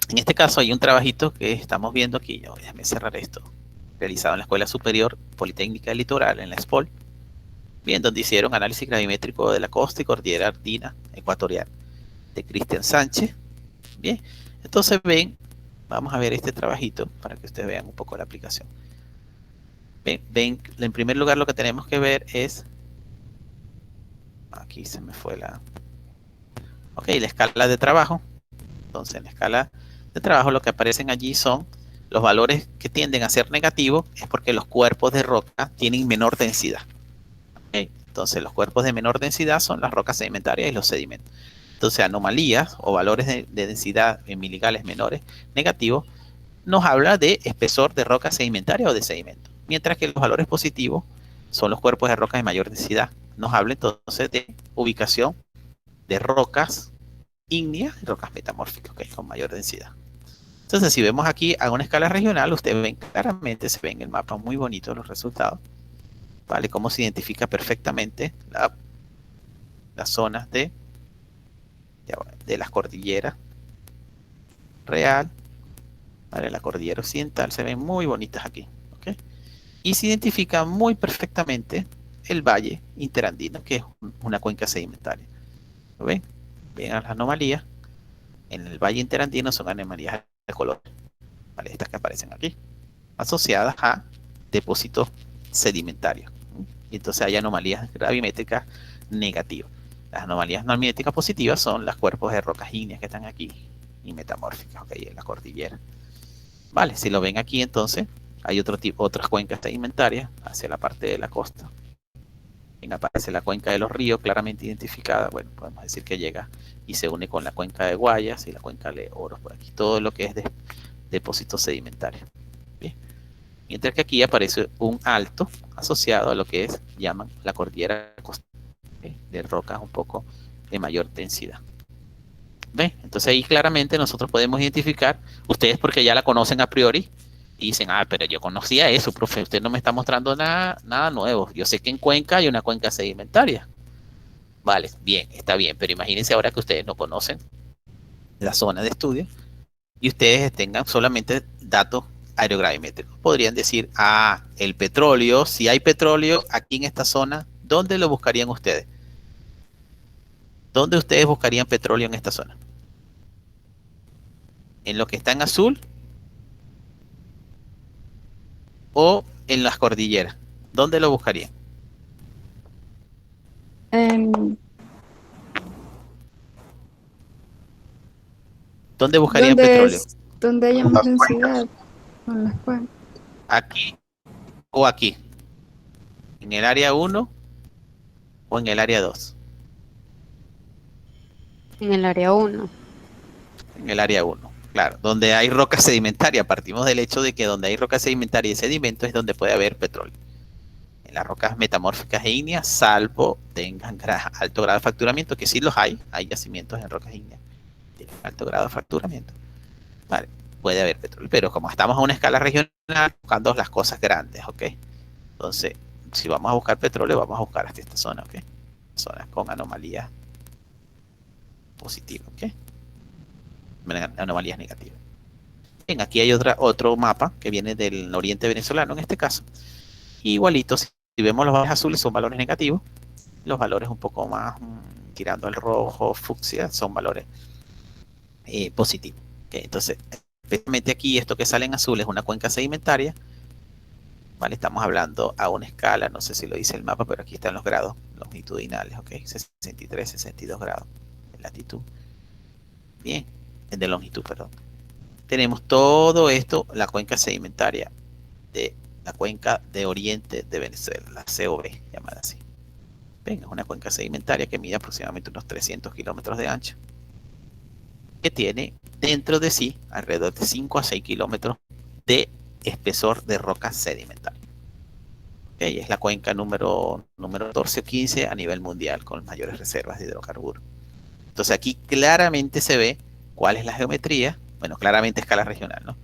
en este caso hay un trabajito que estamos viendo aquí, déjame cerrar esto, realizado en la Escuela Superior Politécnica del Litoral, en la SPOL, bien, donde hicieron análisis gravimétrico de la costa y cordillera andina ecuatorial, de Cristian Sánchez. Bien, entonces vamos a ver este trabajito para que ustedes vean un poco la aplicación. Ven, en primer lugar lo que tenemos que ver es, aquí se me fue la escala de trabajo. Entonces en la escala de trabajo lo que aparecen allí son los valores que tienden a ser negativos, es porque los cuerpos de roca tienen menor densidad. ¿Okay? Entonces los cuerpos de menor densidad son las rocas sedimentarias y los sedimentos. Entonces anomalías o valores de densidad en miligales menores negativos nos habla de espesor de roca sedimentaria o de sedimento, mientras que los valores positivos son los cuerpos de rocas de mayor densidad. Nos habla entonces de ubicación de rocas ígneas y rocas metamórficas, ¿okay? Con mayor densidad. Entonces, si vemos aquí a una escala regional, ustedes ven claramente, se ve en el mapa muy bonito los resultados, ¿vale? Cómo se identifica perfectamente las zonas de las cordilleras real, ¿vale? La cordillera occidental se ven muy bonitas aquí, ¿ok? Y se identifica muy perfectamente el valle interandino, que es una cuenca sedimentaria. ¿Lo ven? Ven las anomalías. En el valle interandino son anomalías de color, ¿vale? Estas que aparecen aquí, asociadas a depósitos sedimentarios. Y entonces hay anomalías gravimétricas negativas. Las anomalías gravimétricas positivas son los cuerpos de rocas ígneas que están aquí y metamórficas, ¿ok? En la cordillera. Vale, si lo ven aquí entonces, hay otras cuencas sedimentarias hacia la parte de la costa. Aparece la cuenca de los ríos claramente identificada. Bueno, podemos decir que llega y se une con la cuenca de Guayas y la cuenca de Oros por aquí. Todo lo que es de depósitos sedimentarios. Bien. Mientras que aquí aparece un alto asociado a lo que llaman la cordillera costera, de rocas un poco de mayor densidad. ¿Ven? Entonces ahí claramente nosotros podemos identificar, ustedes porque ya la conocen a priori, y dicen, pero yo conocía eso, profe, usted no me está mostrando nada nuevo. Yo sé que en Cuenca hay una cuenca sedimentaria. Vale, bien, está bien, pero imagínense ahora que ustedes no conocen la zona de estudio y ustedes tengan solamente datos aerogravimétricos. Podrían decir, el petróleo, si hay petróleo aquí en esta zona, ¿dónde lo buscarían ustedes? ¿Dónde ustedes buscarían petróleo en esta zona? ¿En lo que está en azul? ¿O en las cordilleras? ¿Dónde lo buscarían? ¿Dónde buscarían petróleo? Donde haya más densidad con las cuencas. ¿Aquí o aquí? ¿En el área 1 o en el área 2? En el área 1. En el área 1, claro. Donde hay roca sedimentaria. Partimos del hecho de que donde hay roca sedimentaria y sedimento es donde puede haber petróleo. En las rocas metamórficas e ígneas, salvo tengan alto grado de fracturamiento, que sí los hay yacimientos en rocas ígneas que tienen alto grado de fracturamiento. Vale, puede haber petróleo, pero como estamos a una escala regional, buscando las cosas grandes, ¿ok? Entonces, si vamos a buscar petróleo, vamos a buscar hasta esta zona, ¿ok? Zonas con anomalías positivas, ¿ok? Anomalías negativas. Bien, aquí hay otro mapa que viene del oriente venezolano en este caso. Igualito, si vemos los valores azules son valores negativos, los valores un poco más tirando al rojo, fucsia, son valores positivos. ¿Okay? Entonces, especialmente aquí esto que sale en azul es una cuenca sedimentaria, ¿vale? Estamos hablando a una escala, no sé si lo dice el mapa, pero aquí están los grados longitudinales, ¿ok? 63, 62 grados de latitud. Bien, de longitud, perdón. Tenemos todo esto, la cuenca sedimentaria de la cuenca de oriente de Venezuela, la COV, llamada así. Ven, es una cuenca sedimentaria que mide aproximadamente unos 300 kilómetros de ancho, que tiene dentro de sí alrededor de 5 a 6 kilómetros de espesor de roca sedimentaria. Okay, es la cuenca número 14 o 15 a nivel mundial con mayores reservas de hidrocarburos. Entonces aquí claramente se ve cuál es la geometría, bueno, claramente escala regional, ¿no?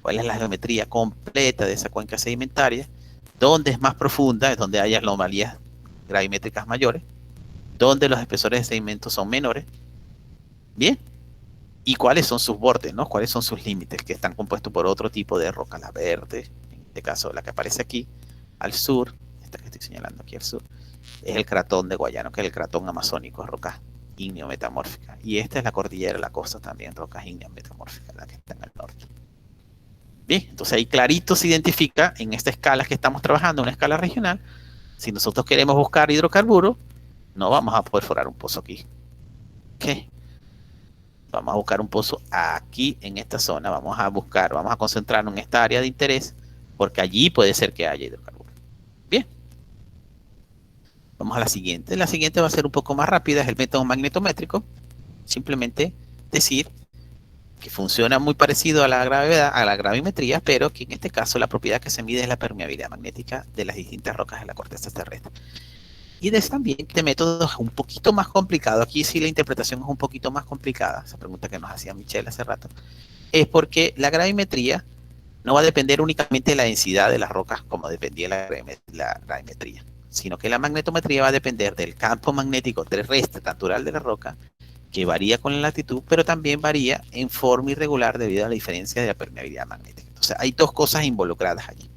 Cuál es la geometría completa de esa cuenca sedimentaria, dónde es más profunda, es donde hay anomalías gravimétricas mayores, donde los espesores de sedimentos son menores, bien, y cuáles son sus bordes, ¿no? Cuáles son sus límites, que están compuestos por otro tipo de roca, la verde, en este caso la que aparece aquí, al sur, esta que estoy señalando aquí al sur, es el cratón de Guayano, que es el cratón amazónico, es roca ígneo metamórfica, y esta es la cordillera de la costa también, rocas ígneas metamórficas, la que está en el norte. Bien, entonces ahí clarito se identifica en esta escala que estamos trabajando, una escala regional. Si nosotros queremos buscar hidrocarburos, no vamos a perforar un pozo aquí. ¿Qué? Vamos a buscar un pozo aquí en esta zona, vamos a concentrarnos en esta área de interés, porque allí puede ser que haya hidrocarburos. Bien. Vamos a la siguiente. La siguiente va a ser un poco más rápida, es el método magnetométrico. Simplemente decir que funciona muy parecido a la gravedad, a la gravimetría, pero que en este caso la propiedad que se mide es la permeabilidad magnética de las distintas rocas de la corteza terrestre. Y también que este método es un poquito más complicado. Aquí sí la interpretación es un poquito más complicada. Esa pregunta que nos hacía Michelle hace rato. Es porque la gravimetría no va a depender únicamente de la densidad de las rocas como dependía la gravimetría, sino que la magnetometría va a depender del campo magnético terrestre natural de la roca, que varía con la latitud, pero también varía en forma irregular debido a la diferencia de la permeabilidad magnética. Entonces hay dos cosas involucradas allí.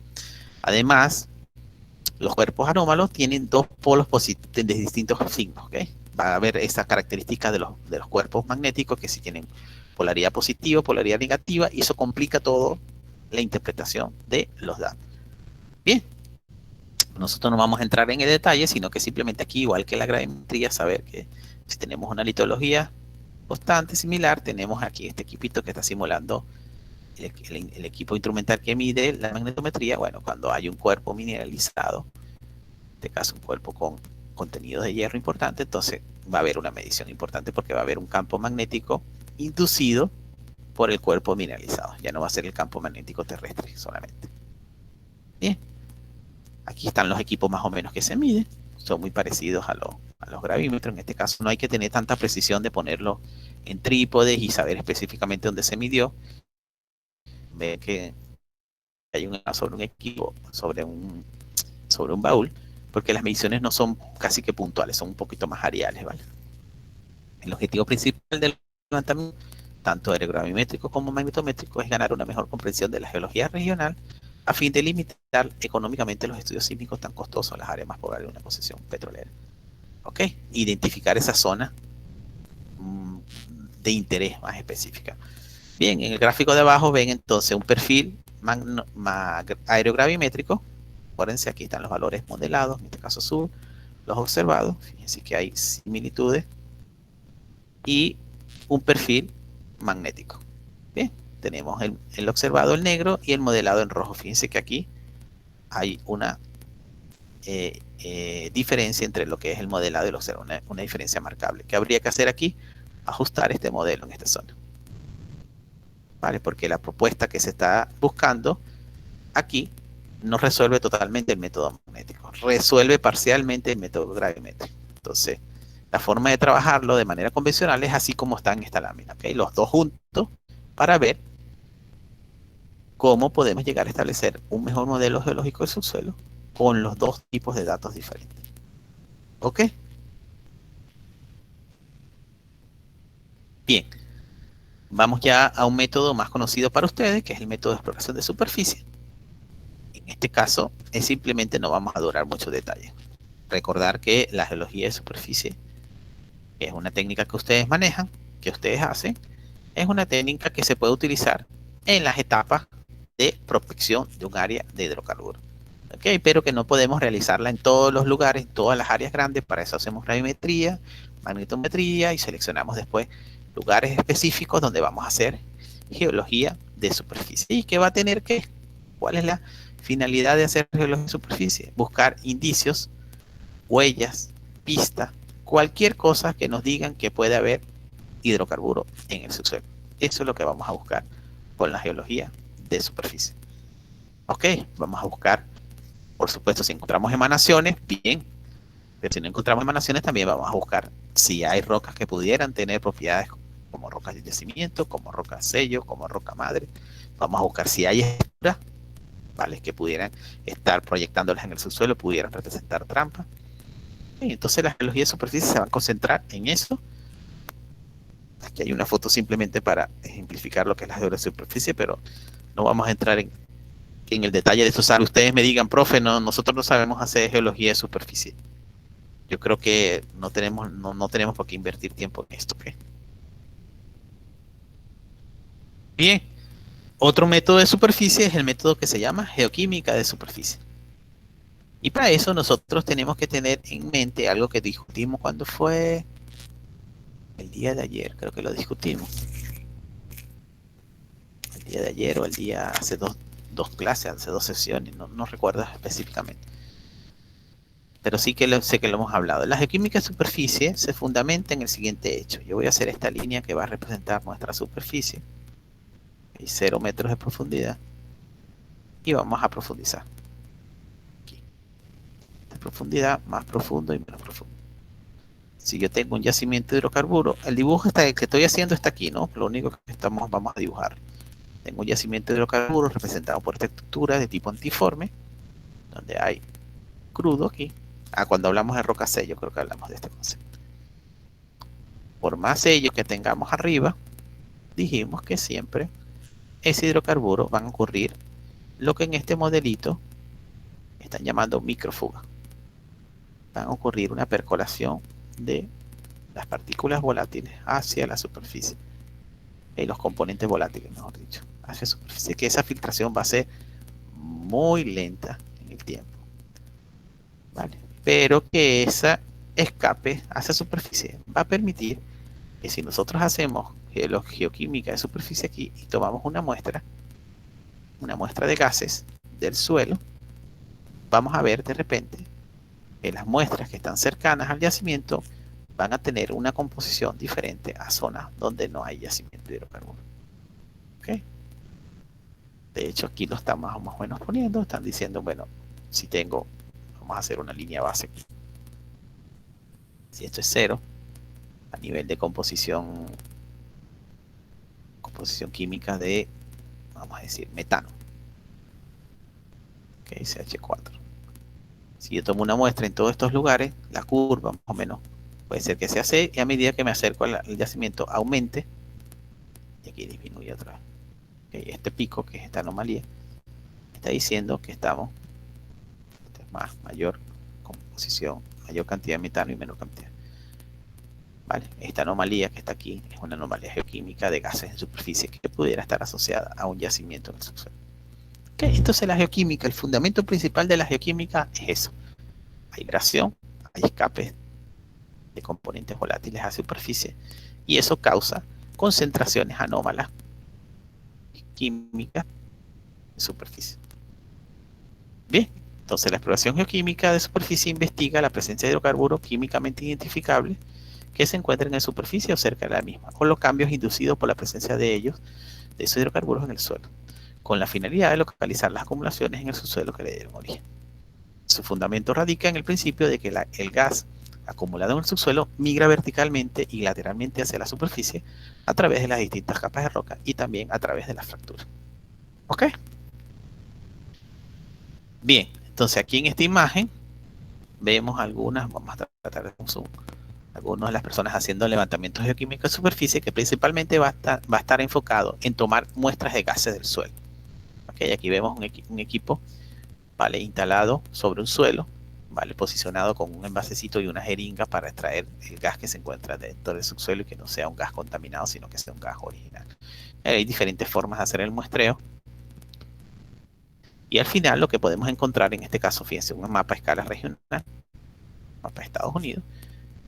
Además, los cuerpos anómalos tienen dos polos de distintos signos, ¿ok? Va a haber esa característica de los cuerpos magnéticos que sí tienen polaridad positiva, polaridad negativa, y eso complica todo la interpretación de los datos. Bien, nosotros no vamos a entrar en el detalle, sino que simplemente aquí, igual que la gravimetría, saber que si tenemos una litología constante similar, tenemos aquí este equipito que está simulando el equipo instrumental que mide la magnetometría. Bueno, cuando hay un cuerpo mineralizado, en este caso un cuerpo con contenido de hierro importante, entonces va a haber una medición importante porque va a haber un campo magnético inducido por el cuerpo mineralizado. Ya no va a ser el campo magnético terrestre solamente. Bien, aquí están los equipos más o menos que se miden. Son muy parecidos a los gravímetros. En este caso no hay que tener tanta precisión de ponerlo en trípodes y saber específicamente dónde se midió. Ve que hay sobre un equipo, sobre un baúl, porque las mediciones no son casi que puntuales, son un poquito más areales, ¿vale? El objetivo principal del levantamiento, tanto aerogravimétrico como magnetométrico, es ganar una mejor comprensión de la geología regional a fin de limitar económicamente los estudios sísmicos tan costosos en las áreas más pobladas de una concesión petrolera. ¿Ok? Identificar esa zona de interés más específica. Bien, en el gráfico de abajo ven entonces un perfil aerogravimétrico. Acuérdense, aquí están los valores modelados, en este caso azul, los observados. Fíjense que hay similitudes. Y un perfil magnético. Bien, tenemos el observado en negro y el modelado en rojo. Fíjense que aquí hay una diferencia entre lo que es el modelado y el observado, una diferencia marcable. ¿Qué habría que hacer aquí? Ajustar este modelo en esta zona. ¿Vale? Porque la propuesta que se está buscando aquí no resuelve totalmente el método magnético, resuelve parcialmente el método gravimétrico. Entonces, la forma de trabajarlo de manera convencional es así como está en esta lámina, ¿okay? Los dos juntos para ver cómo podemos llegar a establecer un mejor modelo geológico del subsuelo con los dos tipos de datos diferentes. ¿Ok? Bien. Vamos ya a un método más conocido para ustedes, que es el método de exploración de superficie. En este caso, es simplemente no vamos a durar mucho detalle. Recordar que la geología de superficie es una técnica que ustedes manejan, que ustedes hacen, es una técnica que se puede utilizar en las etapas de prospección de un área de hidrocarburos. ¿Okay? Pero que no podemos realizarla en todos los lugares, en todas las áreas grandes. Para eso hacemos gravimetría, magnetometría y seleccionamos después lugares específicos donde vamos a hacer geología de superficie. ¿Y qué va a tener que? ¿Cuál es la finalidad de hacer geología de superficie? Buscar indicios, huellas, pistas, cualquier cosa que nos digan que puede haber hidrocarburo en el subsuelo. Eso es lo que vamos a buscar con la geología de superficie. Ok, vamos a buscar, por supuesto, si encontramos emanaciones, bien, pero si no encontramos emanaciones, también vamos a buscar si hay rocas que pudieran tener propiedades como roca de yacimiento, como roca sello, como roca madre. Vamos a buscar si hay estructuras, ¿vale? Que pudieran estar proyectándolas en el subsuelo, pudieran representar trampas. Y entonces la geología de superficie se va a concentrar en eso. Aquí hay una foto simplemente para ejemplificar lo que es la geología de superficie, pero no vamos a entrar en el detalle de eso. ¿Sabe? Ustedes me digan, profe, no, nosotros no sabemos hacer geología de superficie. Yo creo que no tenemos por qué invertir tiempo en esto. ¿Okay? Bien, otro método de superficie es el método que se llama geoquímica de superficie. Y para eso nosotros tenemos que tener en mente algo que discutimos cuando fue el día de ayer, creo que lo discutimos. El día de ayer o el día hace dos clases, hace 2 sesiones, no recuerdo específicamente. Pero sí que sé que lo hemos hablado. La geoquímica de superficie se fundamenta en el siguiente hecho. Yo voy a hacer esta línea que va a representar nuestra superficie. Hay 0 metros de profundidad. Y vamos a profundizar. Aquí. De profundidad, más profundo y menos profundo. Si yo tengo un yacimiento de hidrocarburo, el dibujo que estoy haciendo está aquí, ¿no? Lo único que vamos a dibujar. Tengo un yacimiento de hidrocarburos representado por esta estructura de tipo antiforme, donde hay crudo aquí. Cuando hablamos de roca sello, creo que hablamos de este concepto. Por más sello que tengamos arriba, dijimos que siempre ese hidrocarburo van a ocurrir lo que en este modelito están llamando microfuga. Van a ocurrir una percolación de las partículas volátiles hacia la superficie. Y los componentes volátiles, mejor dicho, hacia la superficie. Que esa filtración va a ser muy lenta en el tiempo. ¿Vale? Pero que esa escape hacia la superficie va a permitir que si nosotros hacemos geoquímica de superficie aquí y tomamos una muestra de gases del suelo, vamos a ver de repente que las muestras que están cercanas al yacimiento van a tener una composición diferente a zonas donde no hay yacimiento de hidrocarburos. ¿Okay? De hecho, aquí lo están más o menos poniendo. Están diciendo, bueno, si tengo, vamos a hacer una línea base aquí. Si esto es 0, a nivel de composición química de, vamos a decir, metano. Ok, CH4. Si yo tomo una muestra en todos estos lugares, la curva más o menos puede ser que sea C, y a medida que me acerco al yacimiento aumente, y aquí disminuye otra vez. Okay, este pico, que es esta anomalía, está diciendo que estamos mayor composición, mayor cantidad de metano y menor cantidad. ¿Vale? Esta anomalía que está aquí es una anomalía geoquímica de gases en superficie que pudiera estar asociada a un yacimiento en el subsuelo. Okay, entonces la geoquímica, el fundamento principal de la geoquímica es eso. Hay vibración, hay escapes de componentes volátiles a superficie, y eso causa concentraciones anómalas químicas de superficie. Bien, entonces la exploración geoquímica de superficie investiga la presencia de hidrocarburos químicamente identificables que se encuentran en superficie o cerca de la misma, o los cambios inducidos por la presencia de ellos, de esos hidrocarburos en el suelo, con la finalidad de localizar las acumulaciones en el subsuelo que le dieron origen. Su fundamento radica en el principio de que el gas acumulado en el subsuelo migra verticalmente y lateralmente hacia la superficie a través de las distintas capas de roca y también a través de las fracturas. ¿Ok? Bien, entonces aquí en esta imagen vemos algunas, vamos a tratar de zoom, algunas de las personas haciendo levantamientos geoquímicos de superficie, que principalmente va a estar enfocado en tomar muestras de gases del suelo. ¿Ok? Aquí vemos un equipo, ¿vale?, instalado sobre un suelo, ¿vale?, posicionado con un envasecito y una jeringa para extraer el gas que se encuentra dentro del subsuelo y que no sea un gas contaminado, sino que sea un gas original. Hay diferentes formas de hacer el muestreo. Y al final lo que podemos encontrar en este caso, fíjense, un mapa a escala regional, mapa de Estados Unidos.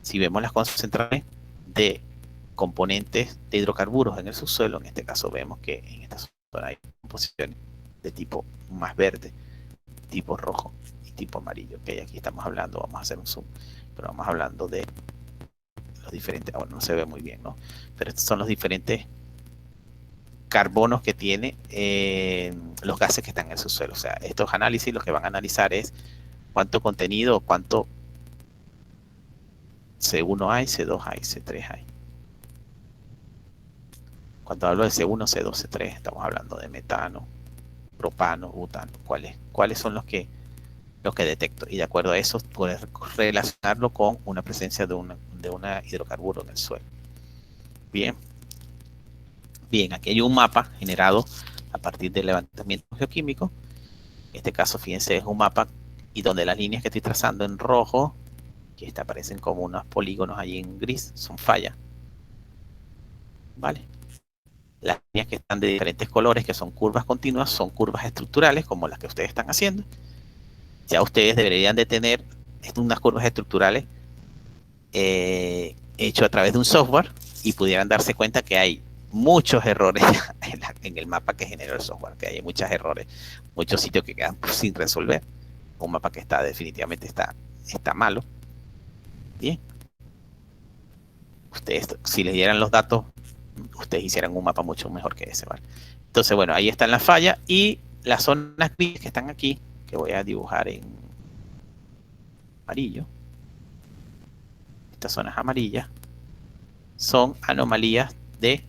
Si vemos las concentraciones de componentes de hidrocarburos en el subsuelo, en este caso vemos que en esta zona hay composiciones de tipo más verde, tipo rojo y tipo amarillo. Okay, aquí estamos hablando, vamos a hacer un zoom, pero vamos hablando de los diferentes, bueno, no se ve muy bien, ¿no? Pero estos son los diferentes carbonos que tiene los gases que están en el subsuelo. O sea, estos análisis lo que van a analizar es cuánto contenido, cuánto C1 hay, C2 hay, C3 hay. Cuando hablo de C1, C2, C3, estamos hablando de metano, propano, butano. ¿Cuáles son los que detecto? Y de acuerdo a eso, puedes relacionarlo con una presencia de una hidrocarburo en el suelo. Bien. Bien, aquí hay un mapa generado a partir del levantamiento geoquímico. En este caso, fíjense, es un mapa y donde las líneas que estoy trazando en rojo, que aparecen como unos polígonos ahí en gris, son fallas. ¿Vale? Las líneas que están de diferentes colores, que son curvas continuas, son curvas estructurales, como las que ustedes están haciendo. Ya ustedes deberían de tener unas curvas estructurales hecho a través de un software y pudieran darse cuenta que hay muchos errores en el mapa que generó el software, que hay muchos errores, muchos sitios que quedan sin resolver, un mapa que definitivamente está malo. Bien, ustedes, si les dieran los datos, ustedes hicieran un mapa mucho mejor que ese, ¿vale? Entonces, bueno, ahí están las fallas y las zonas gris que están aquí, que voy a dibujar en amarillo. Estas zonas amarillas son anomalías de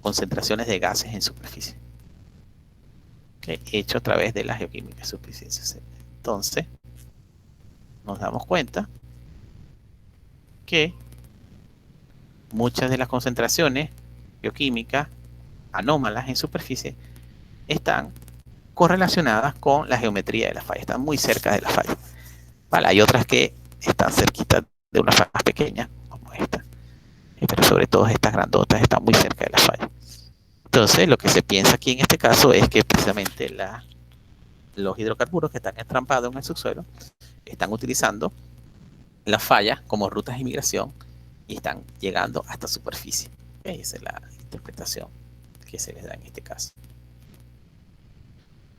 concentraciones de gases en superficie, ¿okay? Hecho a través de la geoquímica de superficie. Entonces, nos damos cuenta que muchas de las concentraciones bioquímicas anómalas en superficie están correlacionadas con la geometría de la falla, están muy cerca de la falla. Vale, hay otras que están cerquitas de una falla más pequeña, como esta, pero sobre todo estas grandotas están muy cerca de la falla. Entonces, lo que se piensa aquí en este caso es que precisamente los hidrocarburos que están entrampados en el subsuelo están utilizando las fallas como rutas de inmigración y están llegando hasta superficie. Esa es la interpretación que se les da en este caso.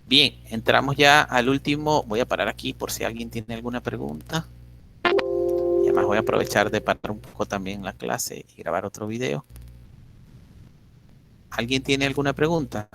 Bien, entramos ya al último. Voy a parar aquí por si alguien tiene alguna pregunta. Y además voy a aprovechar de parar un poco también la clase y grabar otro video. ¿Alguien tiene alguna pregunta?